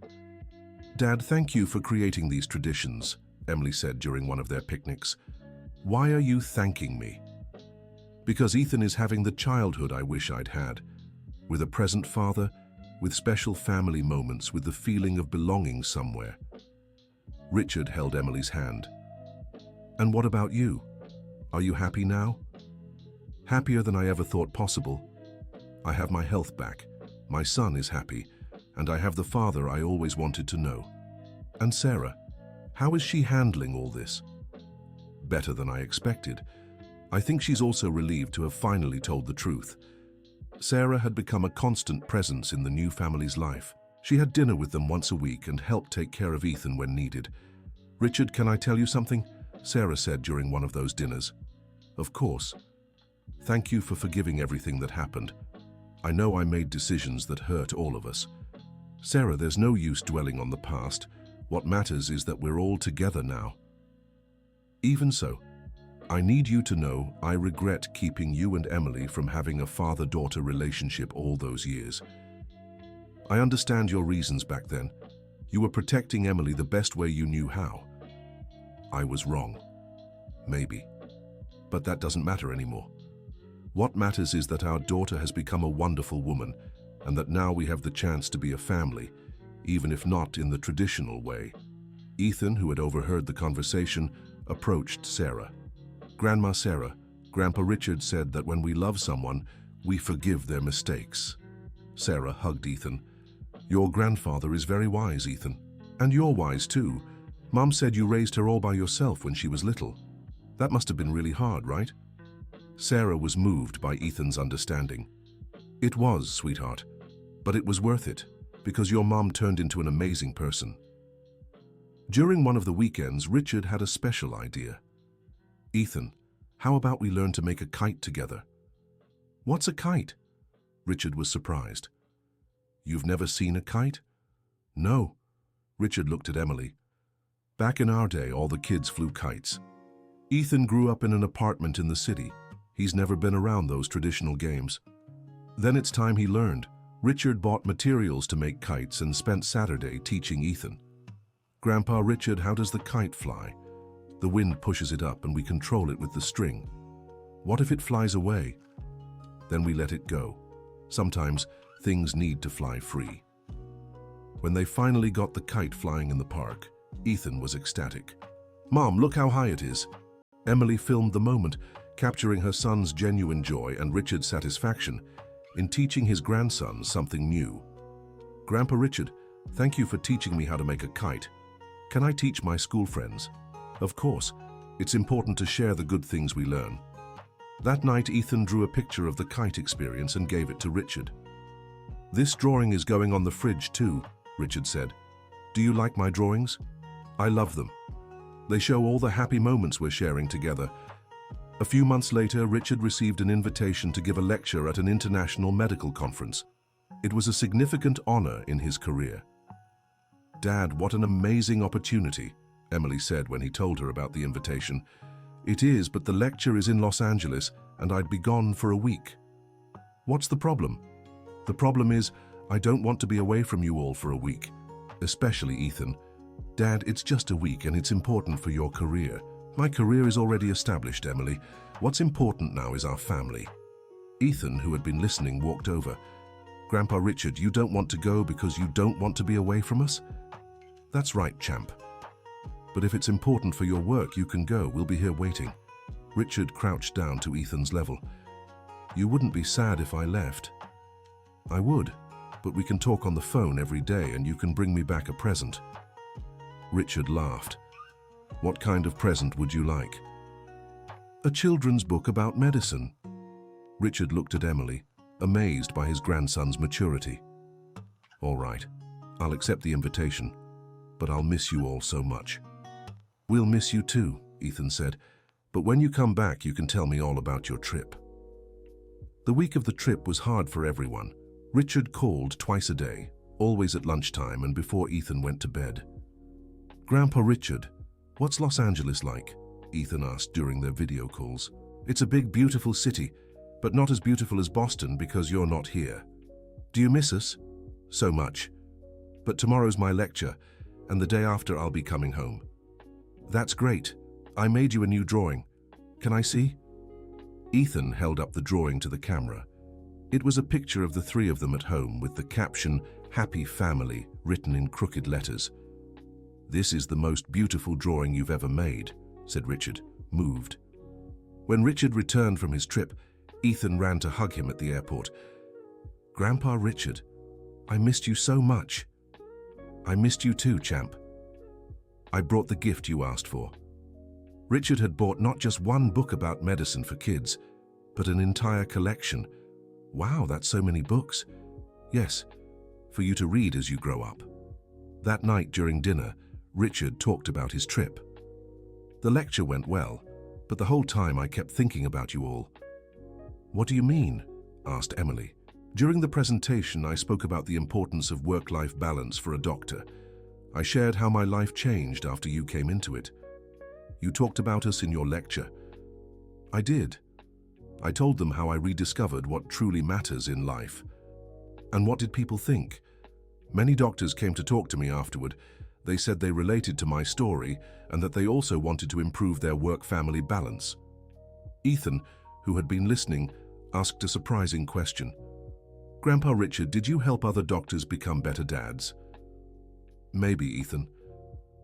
Dad, thank you for creating these traditions, Emily said during one of their picnics. Why are you thanking me? Because Ethan is having the childhood I wish I'd had, with a present father, with special family moments, with the feeling of belonging somewhere. Richard held Emily's hand. And what about you? Are you happy now? Happier than I ever thought possible. I have my health back, my son is happy, and I have the father I always wanted to know. And Sarah, how is she handling all this? Better than I expected. I think she's also relieved to have finally told the truth. Sarah had become a constant presence in the new family's life. She had dinner with them once a week and helped take care of Ethan when needed. Richard, can I tell you something? Sarah said during one of those dinners. Of course. Thank you for forgiving everything that happened. I know I made decisions that hurt all of us. Sarah, there's no use dwelling on the past. What matters is that we're all together now. Even so, I need you to know I regret keeping you and Emily from having a father-daughter relationship all those years. I understand your reasons back then. You were protecting Emily the best way you knew how. I was wrong. Maybe. But that doesn't matter anymore. What matters is that our daughter has become a wonderful woman, and that now we have the chance to be a family, even if not in the traditional way. Ethan, who had overheard the conversation, approached Sarah. Grandma Sarah, Grandpa Richard said that when we love someone, we forgive their mistakes. Sarah hugged Ethan. Your grandfather is very wise, Ethan. And you're wise too. Mom said you raised her all by yourself when she was little. That must have been really hard, right? Sarah was moved by Ethan's understanding. It was, sweetheart, but it was worth it, because your mom turned into an amazing person. During one of the weekends, Richard had a special idea. Ethan, how about we learn to make a kite together? What's a kite? Richard was surprised. You've never seen a kite? No. Richard looked at Emily. Back in our day, all the kids flew kites. Ethan grew up in an apartment in the city. He's never been around those traditional games. Then it's time he learned. Richard bought materials to make kites and spent Saturday teaching Ethan. Grandpa Richard, how does the kite fly? The wind pushes it up and we control it with the string. What if it flies away? Then we let it go. Sometimes things need to fly free. When they finally got the kite flying in the park, Ethan was ecstatic. "Mom, look how high it is." Emily filmed the moment, capturing her son's genuine joy and Richard's satisfaction in teaching his grandson something new. "Grandpa Richard, thank you for teaching me how to make a kite. Can I teach my school friends?" "Of course. It's important to share the good things we learn." That night, Ethan drew a picture of the kite experience and gave it to Richard. "This drawing is going on the fridge too," Richard said. "Do you like my drawings? I love them. They show all the happy moments we're sharing together." A few months later, Richard received an invitation to give a lecture at an international medical conference. It was a significant honor in his career. "Dad, what an amazing opportunity," Emily said when he told her about the invitation. "It is, but the lecture is in Los Angeles and I'd be gone for a week." "What's the problem?" "The problem is, I don't want to be away from you all for a week, especially Ethan. Dad, it's just a week and it's important for your career." "My career is already established, Emily. What's important now is our family." Ethan, who had been listening, walked over. "Grandpa Richard, you don't want to go because you don't want to be away from us?" "That's right, champ. But if it's important for your work, you can go. We'll be here waiting." Richard crouched down to Ethan's level. "You wouldn't be sad if I left?" "I would, but we can talk on the phone every day and you can bring me back a present." Richard laughed. "What kind of present would you like?" "A children's book about medicine." Richard looked at Emily, amazed by his grandson's maturity. "All right, I'll accept the invitation, but I'll miss you all so much." "We'll miss you too," Ethan said, "but when you come back you can tell me all about your trip." The week of the trip was hard for everyone. Richard called twice a day, always at lunchtime and before Ethan went to bed. "Grandpa Richard, what's Los Angeles like?" Ethan asked during their video calls. "It's a big, beautiful city, but not as beautiful as Boston because you're not here." "Do you miss us?" "So much. But tomorrow's my lecture, and the day after I'll be coming home." "That's great. I made you a new drawing. Can I see?" Ethan held up the drawing to the camera. It was a picture of the three of them at home with the caption, "Happy Family," written in crooked letters. "This is the most beautiful drawing you've ever made," said Richard, moved. When Richard returned from his trip, Ethan ran to hug him at the airport. "Grandpa Richard, I missed you so much." "I missed you too, champ. I brought the gift you asked for." Richard had bought not just one book about medicine for kids, but an entire collection. "Wow, that's so many books." "Yes, for you to read as you grow up." That night during dinner, Richard talked about his trip. "The lecture went well, but the whole time I kept thinking about you all." "What do you mean?" asked Emily. "During the presentation, I spoke about the importance of work-life balance for a doctor. I shared how my life changed after you came into it. You talked about us in your lecture." "I did. I told them how I rediscovered what truly matters in life." "And what did people think?" "Many doctors came to talk to me afterward. They said they related to my story and that they also wanted to improve their work-family balance." Ethan, who had been listening, asked a surprising question. "Grandpa Richard, did you help other doctors become better dads?" "Maybe, Ethan.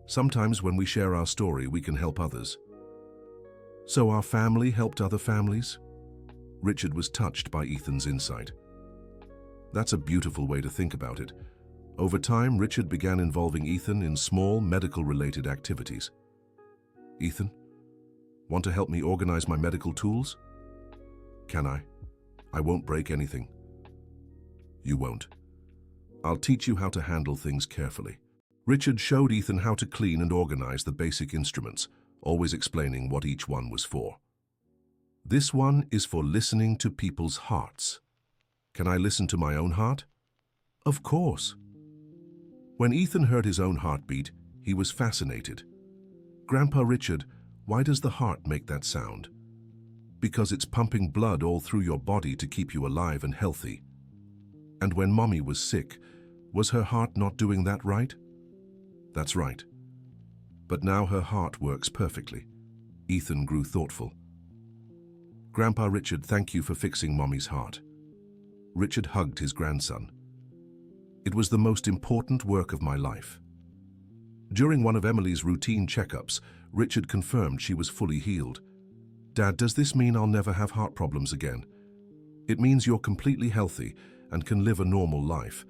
Sometimes when we share our story, we can help others." "So our family helped other families?" Richard was touched by Ethan's insight. "That's a beautiful way to think about it." Over time, Richard began involving Ethan in small medical-related activities. "Ethan, want to help me organize my medical tools?" "Can I? I won't break anything." "You won't. I'll teach you how to handle things carefully." Richard showed Ethan how to clean and organize the basic instruments, always explaining what each one was for. "This one is for listening to people's hearts." "Can I listen to my own heart?" "Of course." When Ethan heard his own heartbeat, he was fascinated. "Grandpa Richard, why does the heart make that sound?" "Because it's pumping blood all through your body to keep you alive and healthy." "And when Mommy was sick, was her heart not doing that right?" "That's right. But now her heart works perfectly." Ethan grew thoughtful. "Grandpa Richard, thank you for fixing Mommy's heart." Richard hugged his grandson. It was the most important work of my life. During one of Emily's routine checkups, Richard confirmed she was fully healed. Dad, does this mean I'll never have heart problems again? It means you're completely healthy and can live a normal life.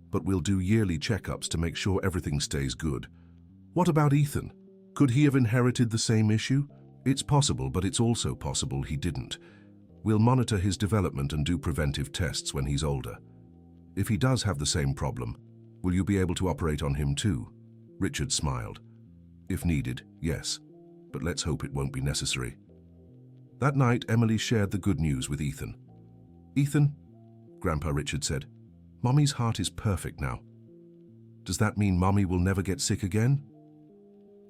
But we'll do yearly checkups to make sure everything stays good. What about Ethan? Could he have inherited the same issue? It's possible, but it's also possible he didn't. We'll monitor his development and do preventive tests when he's older. If he does have the same problem, will you be able to operate on him too? Richard smiled. If needed, yes, but let's hope it won't be necessary. That night, Emily shared the good news with Ethan. Ethan, Grandpa Richard said, Mommy's heart is perfect now. Does that mean Mommy will never get sick again?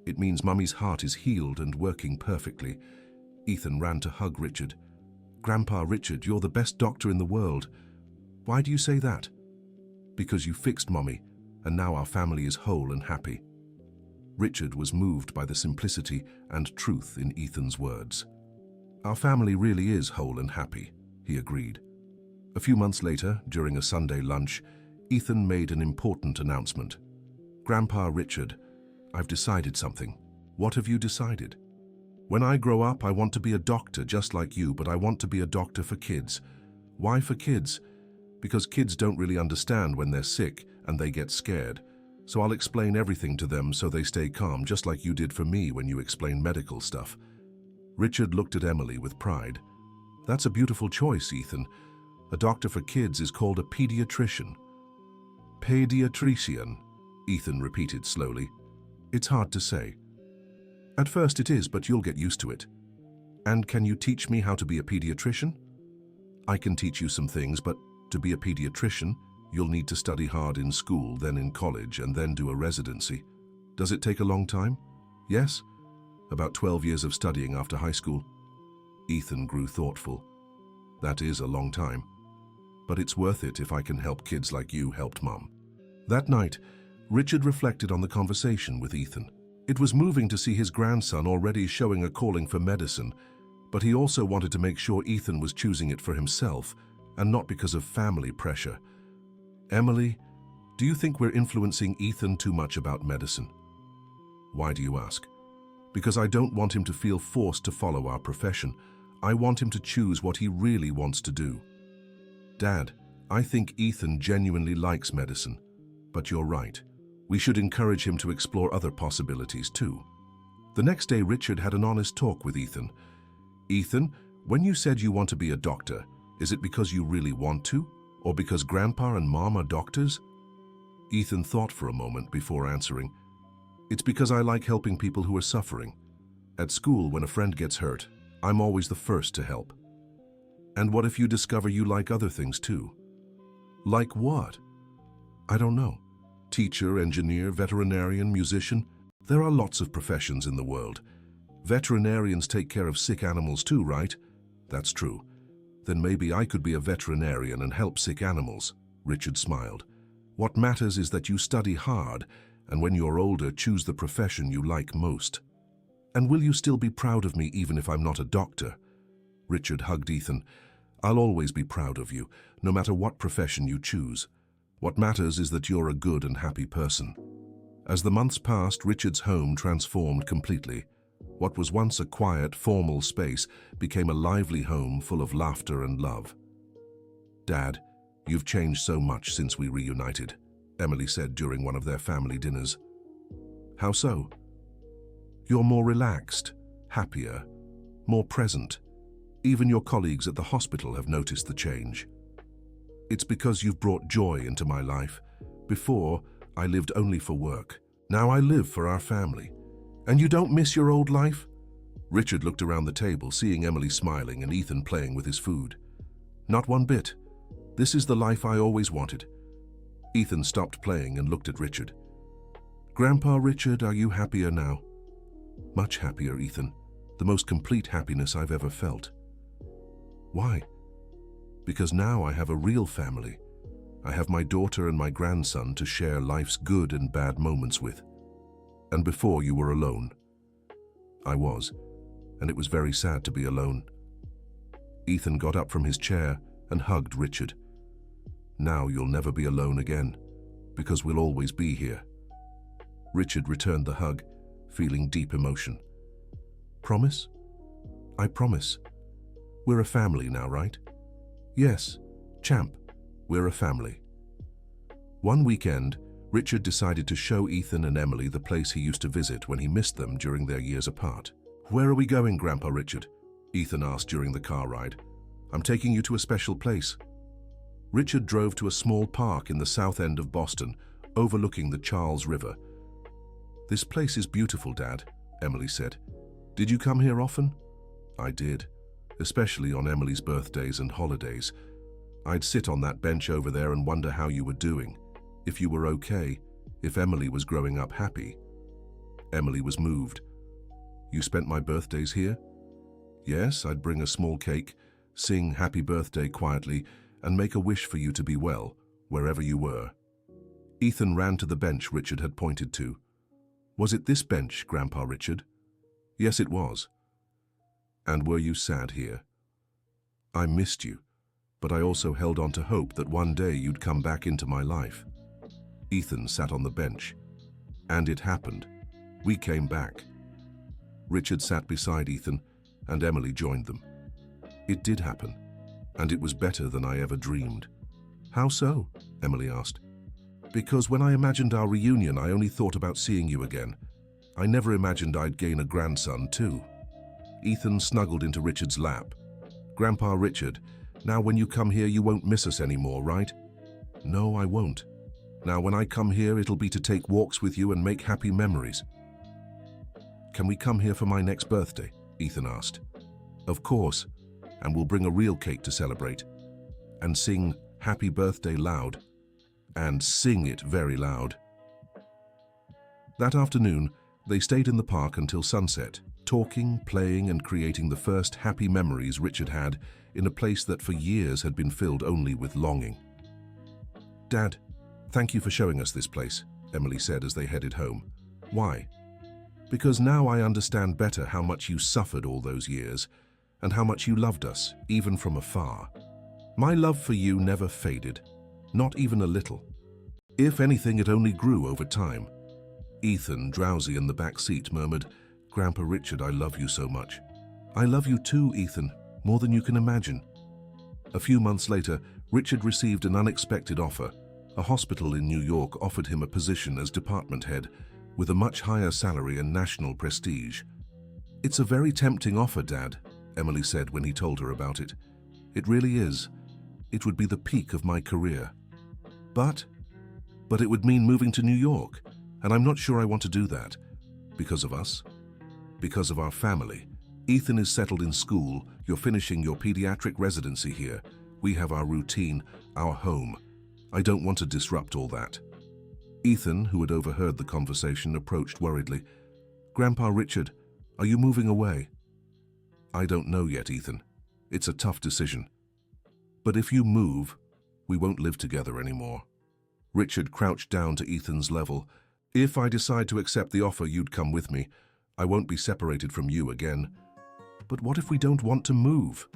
It means Mummy's heart is healed and working perfectly. Ethan ran to hug Richard. Grandpa Richard, you're the best doctor in the world. Why do you say that? Because you fixed Mommy, and now our family is whole and happy. Richard was moved by the simplicity and truth in Ethan's words. Our family really is whole and happy, he agreed. A few months later, during a Sunday lunch, Ethan made an important announcement. Grandpa Richard, I've decided something. What have you decided? When I grow up, I want to be a doctor just like you, but I want to be a doctor for kids. Why for kids? Because kids don't really understand when they're sick and they get scared. So I'll explain everything to them so they stay calm, just like you did for me when you explained medical stuff. Richard looked at Emily with pride. That's a beautiful choice, Ethan. A doctor for kids is called a pediatrician. Pediatrician, Ethan repeated slowly. It's hard to say. At first it is, but you'll get used to it. And can you teach me how to be a pediatrician? I can teach you some things, but to be a pediatrician, you'll need to study hard in school, then in college, and then do a residency. Does it take a long time? Yes. About 12 years of studying after high school. Ethan grew thoughtful. That is a long time. But it's worth it if I can help kids like you helped Mom. That night, Richard reflected on the conversation with Ethan. It was moving to see his grandson already showing a calling for medicine, but he also wanted to make sure Ethan was choosing it for himself and not because of family pressure. Emily, do you think we're influencing Ethan too much about medicine? Why do you ask? Because I don't want him to feel forced to follow our profession. I want him to choose what he really wants to do. Dad, I think Ethan genuinely likes medicine, but you're right. We should encourage him to explore other possibilities too. The next day, Richard had an honest talk with Ethan. Ethan, when you said you want to be a doctor, is it because you really want to, or because Grandpa and Mom are doctors? Ethan thought for a moment before answering. It's because I like helping people who are suffering. At school, when a friend gets hurt, I'm always the first to help. And what if you discover you like other things too? Like what? I don't know. Teacher, engineer, veterinarian, musician. There are lots of professions in the world. Veterinarians take care of sick animals too, right? That's true. Then maybe I could be a veterinarian and help sick animals. Richard smiled. What matters is that you study hard, and when you're older, choose the profession you like most. And will you still be proud of me even if I'm not a doctor? Richard hugged Ethan. I'll always be proud of you, no matter what profession you choose. What matters is that you're a good and happy person. As the months passed, Richard's home transformed completely. What was once a quiet, formal space became a lively home full of laughter and love. Dad, you've changed so much since we reunited, Emily said during one of their family dinners. How so? You're more relaxed, happier, more present. Even your colleagues at the hospital have noticed the change. It's because you've brought joy into my life. Before, I lived only for work. Now I live for our family. And you don't miss your old life? Richard looked around the table, seeing Emily smiling and Ethan playing with his food. Not one bit. This is the life I always wanted. Ethan stopped playing and looked at Richard. Grandpa Richard, are you happier now? Much happier, Ethan. The most complete happiness I've ever felt. Why? Because now I have a real family. I have my daughter and my grandson to share life's good and bad moments with. And before you were alone. I was, and it was very sad to be alone. Ethan got up from his chair and hugged Richard. Now you'll never be alone again. because we'll always be here. Richard returned the hug, feeling deep emotion. Promise? I promise. We're a family now, right? Yes, champ, we're a family. One weekend, Richard decided to show Ethan and Emily the place he used to visit when he missed them during their years apart. Where are we going, Grandpa Richard? Ethan asked during the car ride. I'm taking you to a special place. Richard drove to a small park in the south end of Boston, overlooking the Charles River. This place is beautiful, Dad, Emily said. Did you come here often? I did, especially on Emily's birthdays and holidays. I'd sit on that bench over there and wonder how you were doing, if you were okay, if Emily was growing up happy. Emily was moved. You spent my birthdays here? Yes, I'd bring a small cake, sing happy birthday quietly, and make a wish for you to be well, wherever you were. Ethan ran to the bench Richard had pointed to. Was it this bench, Grandpa Richard? Yes, it was. And were you sad here? I missed you, but I also held on to hope that one day you'd come back into my life. Ethan sat on the bench. And it happened. We came back. Richard sat beside Ethan, and Emily joined them. It did happen, and it was better than I ever dreamed. How so? Emily asked. Because when I imagined our reunion, I only thought about seeing you again. I never imagined I'd gain a grandson, too. Ethan snuggled into Richard's lap. Grandpa Richard, now when you come here, you won't miss us anymore, right? No, I won't. Now when I come here, it'll be to take walks with you and make happy memories. Can we come here for my next birthday? Ethan asked. Of course, and we'll bring a real cake to celebrate. And sing happy birthday loud. And sing it very loud. That afternoon, they stayed in the park until sunset, talking, playing, and creating the first happy memories Richard had in a place that for years had been filled only with longing. Dad, thank you for showing us this place, Emily said as they headed home. Why? Because now I understand better how much you suffered all those years, and how much you loved us, even from afar. My love for you never faded, not even a little. If anything, it only grew over time. Ethan, drowsy in the back seat, murmured, Grandpa Richard, I love you so much. I love you too, Ethan, more than you can imagine. A few months later, Richard received an unexpected offer. A hospital in New York offered him a position as department head, with a much higher salary and national prestige. It's a very tempting offer, Dad, Emily said when he told her about it. It really is. It would be the peak of my career. But it would mean moving to New York, and I'm not sure I want to do that. Because of us? Because of our family. Ethan is settled in school, you're finishing your pediatric residency here. We have our routine, our home. I don't want to disrupt all that. Ethan, who had overheard the conversation, approached worriedly. Grandpa Richard, are you moving away? I don't know yet, Ethan. It's a tough decision. But if you move, we won't live together anymore. Richard crouched down to Ethan's level. If I decide to accept the offer, you'd come with me. I won't be separated from you again. But what if we don't want to move?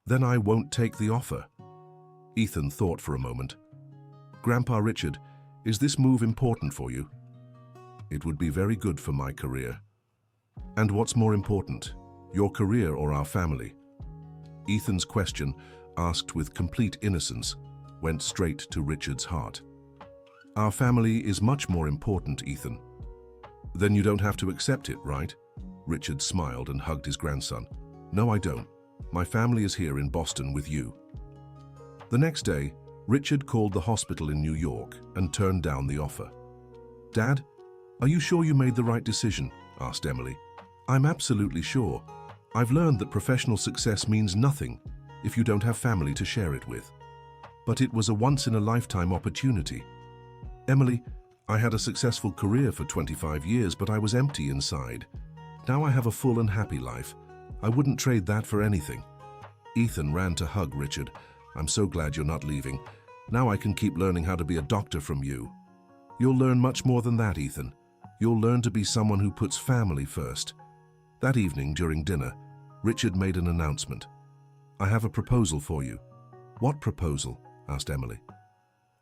Then I won't take the offer. Ethan thought for a moment. Grandpa Richard, is this move important for you? It would be very good for my career. And what's more important, your career or our family? Ethan's question, asked with complete innocence, went straight to Richard's heart. Our family is much more important, Ethan. Then you don't have to accept it, right? Richard smiled and hugged his grandson. No, I don't. My family is here in Boston with you. The next day, Richard called the hospital in New York and turned down the offer. Dad, are you sure you made the right decision? Asked Emily. I'm absolutely sure. I've learned that professional success means nothing if you don't have family to share it with. But it was a once-in-a-lifetime opportunity. Emily, I had a successful career for 25 years, but I was empty inside. Now I have a full and happy life. I wouldn't trade that for anything. Ethan ran to hug Richard. I'm so glad you're not leaving. Now I can keep learning how to be a doctor from you. You'll learn much more than that, Ethan. You'll learn to be someone who puts family first. That evening, during dinner, Richard made an announcement. I have a proposal for you. What proposal? Asked Emily.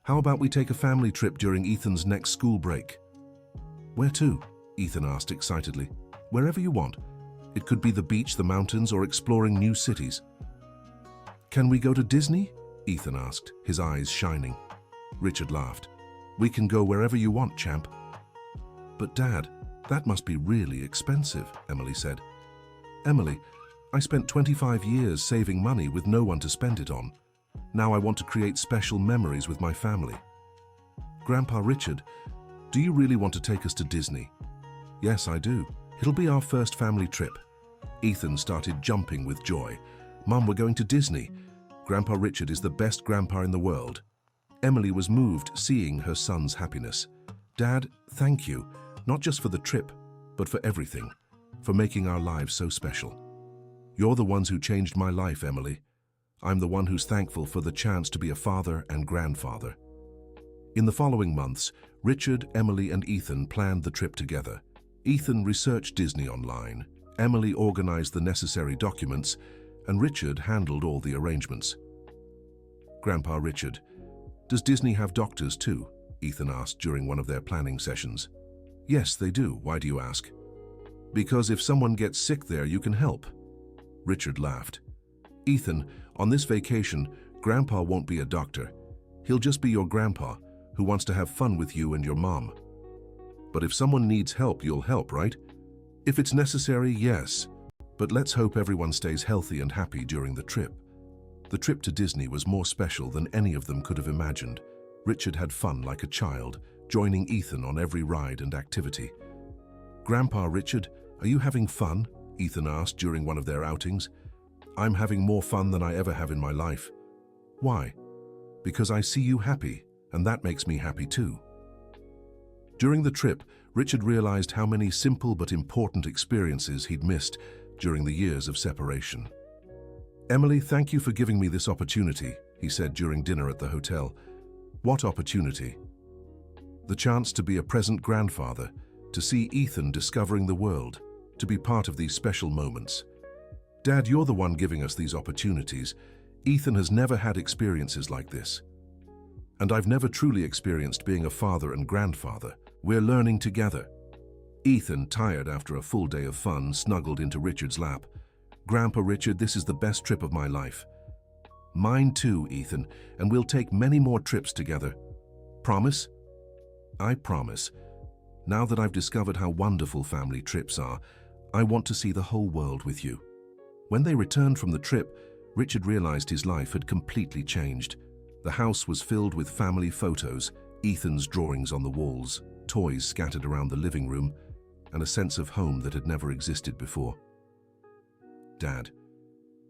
How about we take a family trip during Ethan's next school break? Where to? Ethan asked excitedly. Wherever you want. It could be the beach, the mountains, or exploring new cities. Can we go to Disney? Ethan asked, his eyes shining. Richard laughed. We can go wherever you want, champ. But Dad, that must be really expensive, Emily said. Emily, I spent 25 years saving money with no one to spend it on. Now I want to create special memories with my family. Grandpa Richard, do you really want to take us to Disney? Yes, I do. It'll be our first family trip. Ethan started jumping with joy. Mum, we're going to Disney. Grandpa Richard is the best grandpa in the world. Emily was moved seeing her son's happiness. Dad, thank you, not just for the trip, but for everything, for making our lives so special. You're the ones who changed my life, Emily. I'm the one who's thankful for the chance to be a father and grandfather. In the following months, Richard, Emily, and Ethan planned the trip together. Ethan researched Disney online, Emily organized the necessary documents, and Richard handled all the arrangements. Grandpa Richard, does Disney have doctors too? Ethan asked during one of their planning sessions. Yes, they do. Why do you ask? Because if someone gets sick there, you can help. Richard laughed. Ethan, on this vacation, Grandpa won't be a doctor. He'll just be your grandpa, who wants to have fun with you and your mom. But if someone needs help, you'll help, right? If it's necessary, yes. But let's hope everyone stays healthy and happy during the trip. The trip to Disney was more special than any of them could have imagined. Richard had fun like a child, joining Ethan on every ride and activity. Grandpa Richard, are you having fun? Ethan asked during one of their outings. I'm having more fun than I ever have in my life. Why? Because I see you happy, and that makes me happy too. During the trip, Richard realized how many simple but important experiences he'd missed during the years of separation. Emily, thank you for giving me this opportunity, he said during dinner at the hotel. What opportunity? The chance to be a present grandfather, to see Ethan discovering the world, to be part of these special moments. Dad, you're the one giving us these opportunities. Ethan has never had experiences like this. And I've never truly experienced being a father and grandfather. We're learning together. Ethan, tired after a full day of fun, snuggled into Richard's lap. Grandpa Richard, this is the best trip of my life. Mine too, Ethan, and we'll take many more trips together. Promise? I promise. Now that I've discovered how wonderful family trips are, I want to see the whole world with you. When they returned from the trip, Richard realized his life had completely changed. The house was filled with family photos, Ethan's drawings on the walls, toys scattered around the living room, and a sense of home that had never existed before. Dad,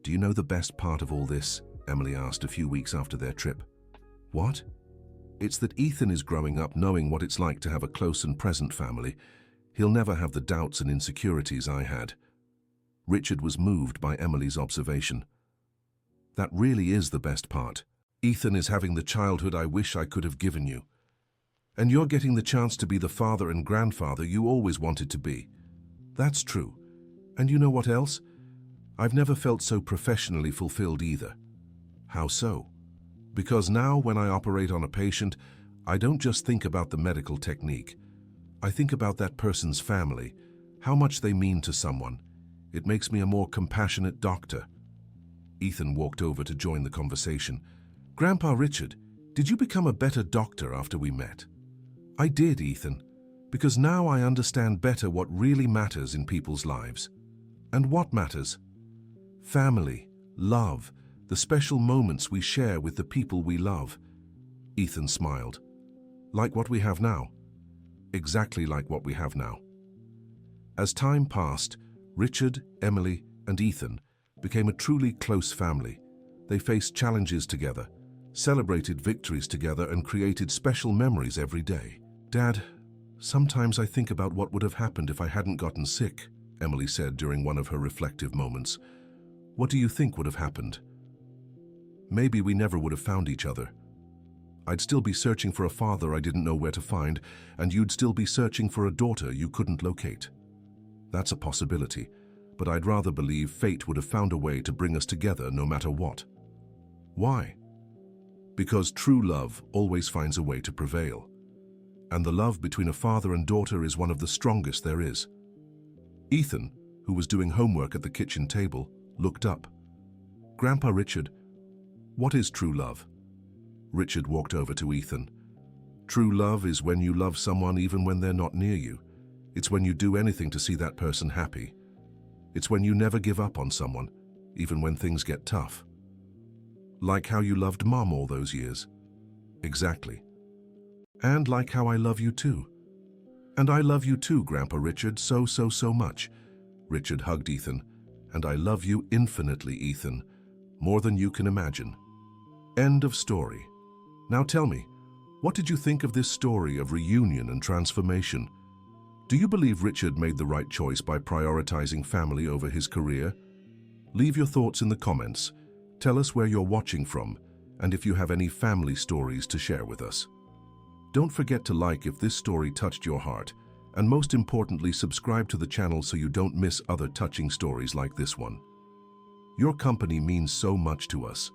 do you know the best part of all this? Emily asked a few weeks after their trip. What? It's that Ethan is growing up knowing what it's like to have a close and present family. He'll never have the doubts and insecurities I had. Richard was moved by Emily's observation. That really is the best part. Ethan is having the childhood I wish I could have given you. And you're getting the chance to be the father and grandfather you always wanted to be. That's true. And you know what else? I've never felt so professionally fulfilled either. How so? Because now when I operate on a patient, I don't just think about the medical technique. I think about that person's family, how much they mean to someone. It makes me a more compassionate doctor. Ethan walked over to join the conversation. Grandpa Richard, did you become a better doctor after we met? I did, Ethan, because now I understand better what really matters in people's lives. And what matters? Family, love, the special moments we share with the people we love. Ethan smiled. Like what we have now. Exactly like what we have now. As time passed, Richard, Emily, and Ethan became a truly close family. They faced challenges together, celebrated victories together, and created special memories every day. Dad, sometimes I think about what would have happened if I hadn't gotten sick, Emily said during one of her reflective moments. What do you think would have happened? Maybe we never would have found each other. I'd still be searching for a father I didn't know where to find, and you'd still be searching for a daughter you couldn't locate. That's a possibility, but I'd rather believe fate would have found a way to bring us together no matter what. Why? Because true love always finds a way to prevail. And the love between a father and daughter is one of the strongest there is. Ethan, who was doing homework at the kitchen table, looked up. "Grandpa Richard, what is true love?" Richard walked over to Ethan. "True love is when you love someone even when they're not near you. It's when you do anything to see that person happy. It's when you never give up on someone, even when things get tough. Like how you loved Mom all those years." "Exactly. And like how I love you too." "And I love you too, Grandpa Richard, so much." Richard hugged Ethan. "And I love you infinitely, Ethan, more than you can imagine." End of story. Now tell me, what did you think of this story of reunion and transformation? Do you believe Richard made the right choice by prioritizing family over his career? Leave your thoughts in the comments. Tell us where you're watching from, and if you have any family stories to share with us. Don't forget to like if this story touched your heart, and most importantly, subscribe to the channel so you don't miss other touching stories like this one. Your company means so much to us.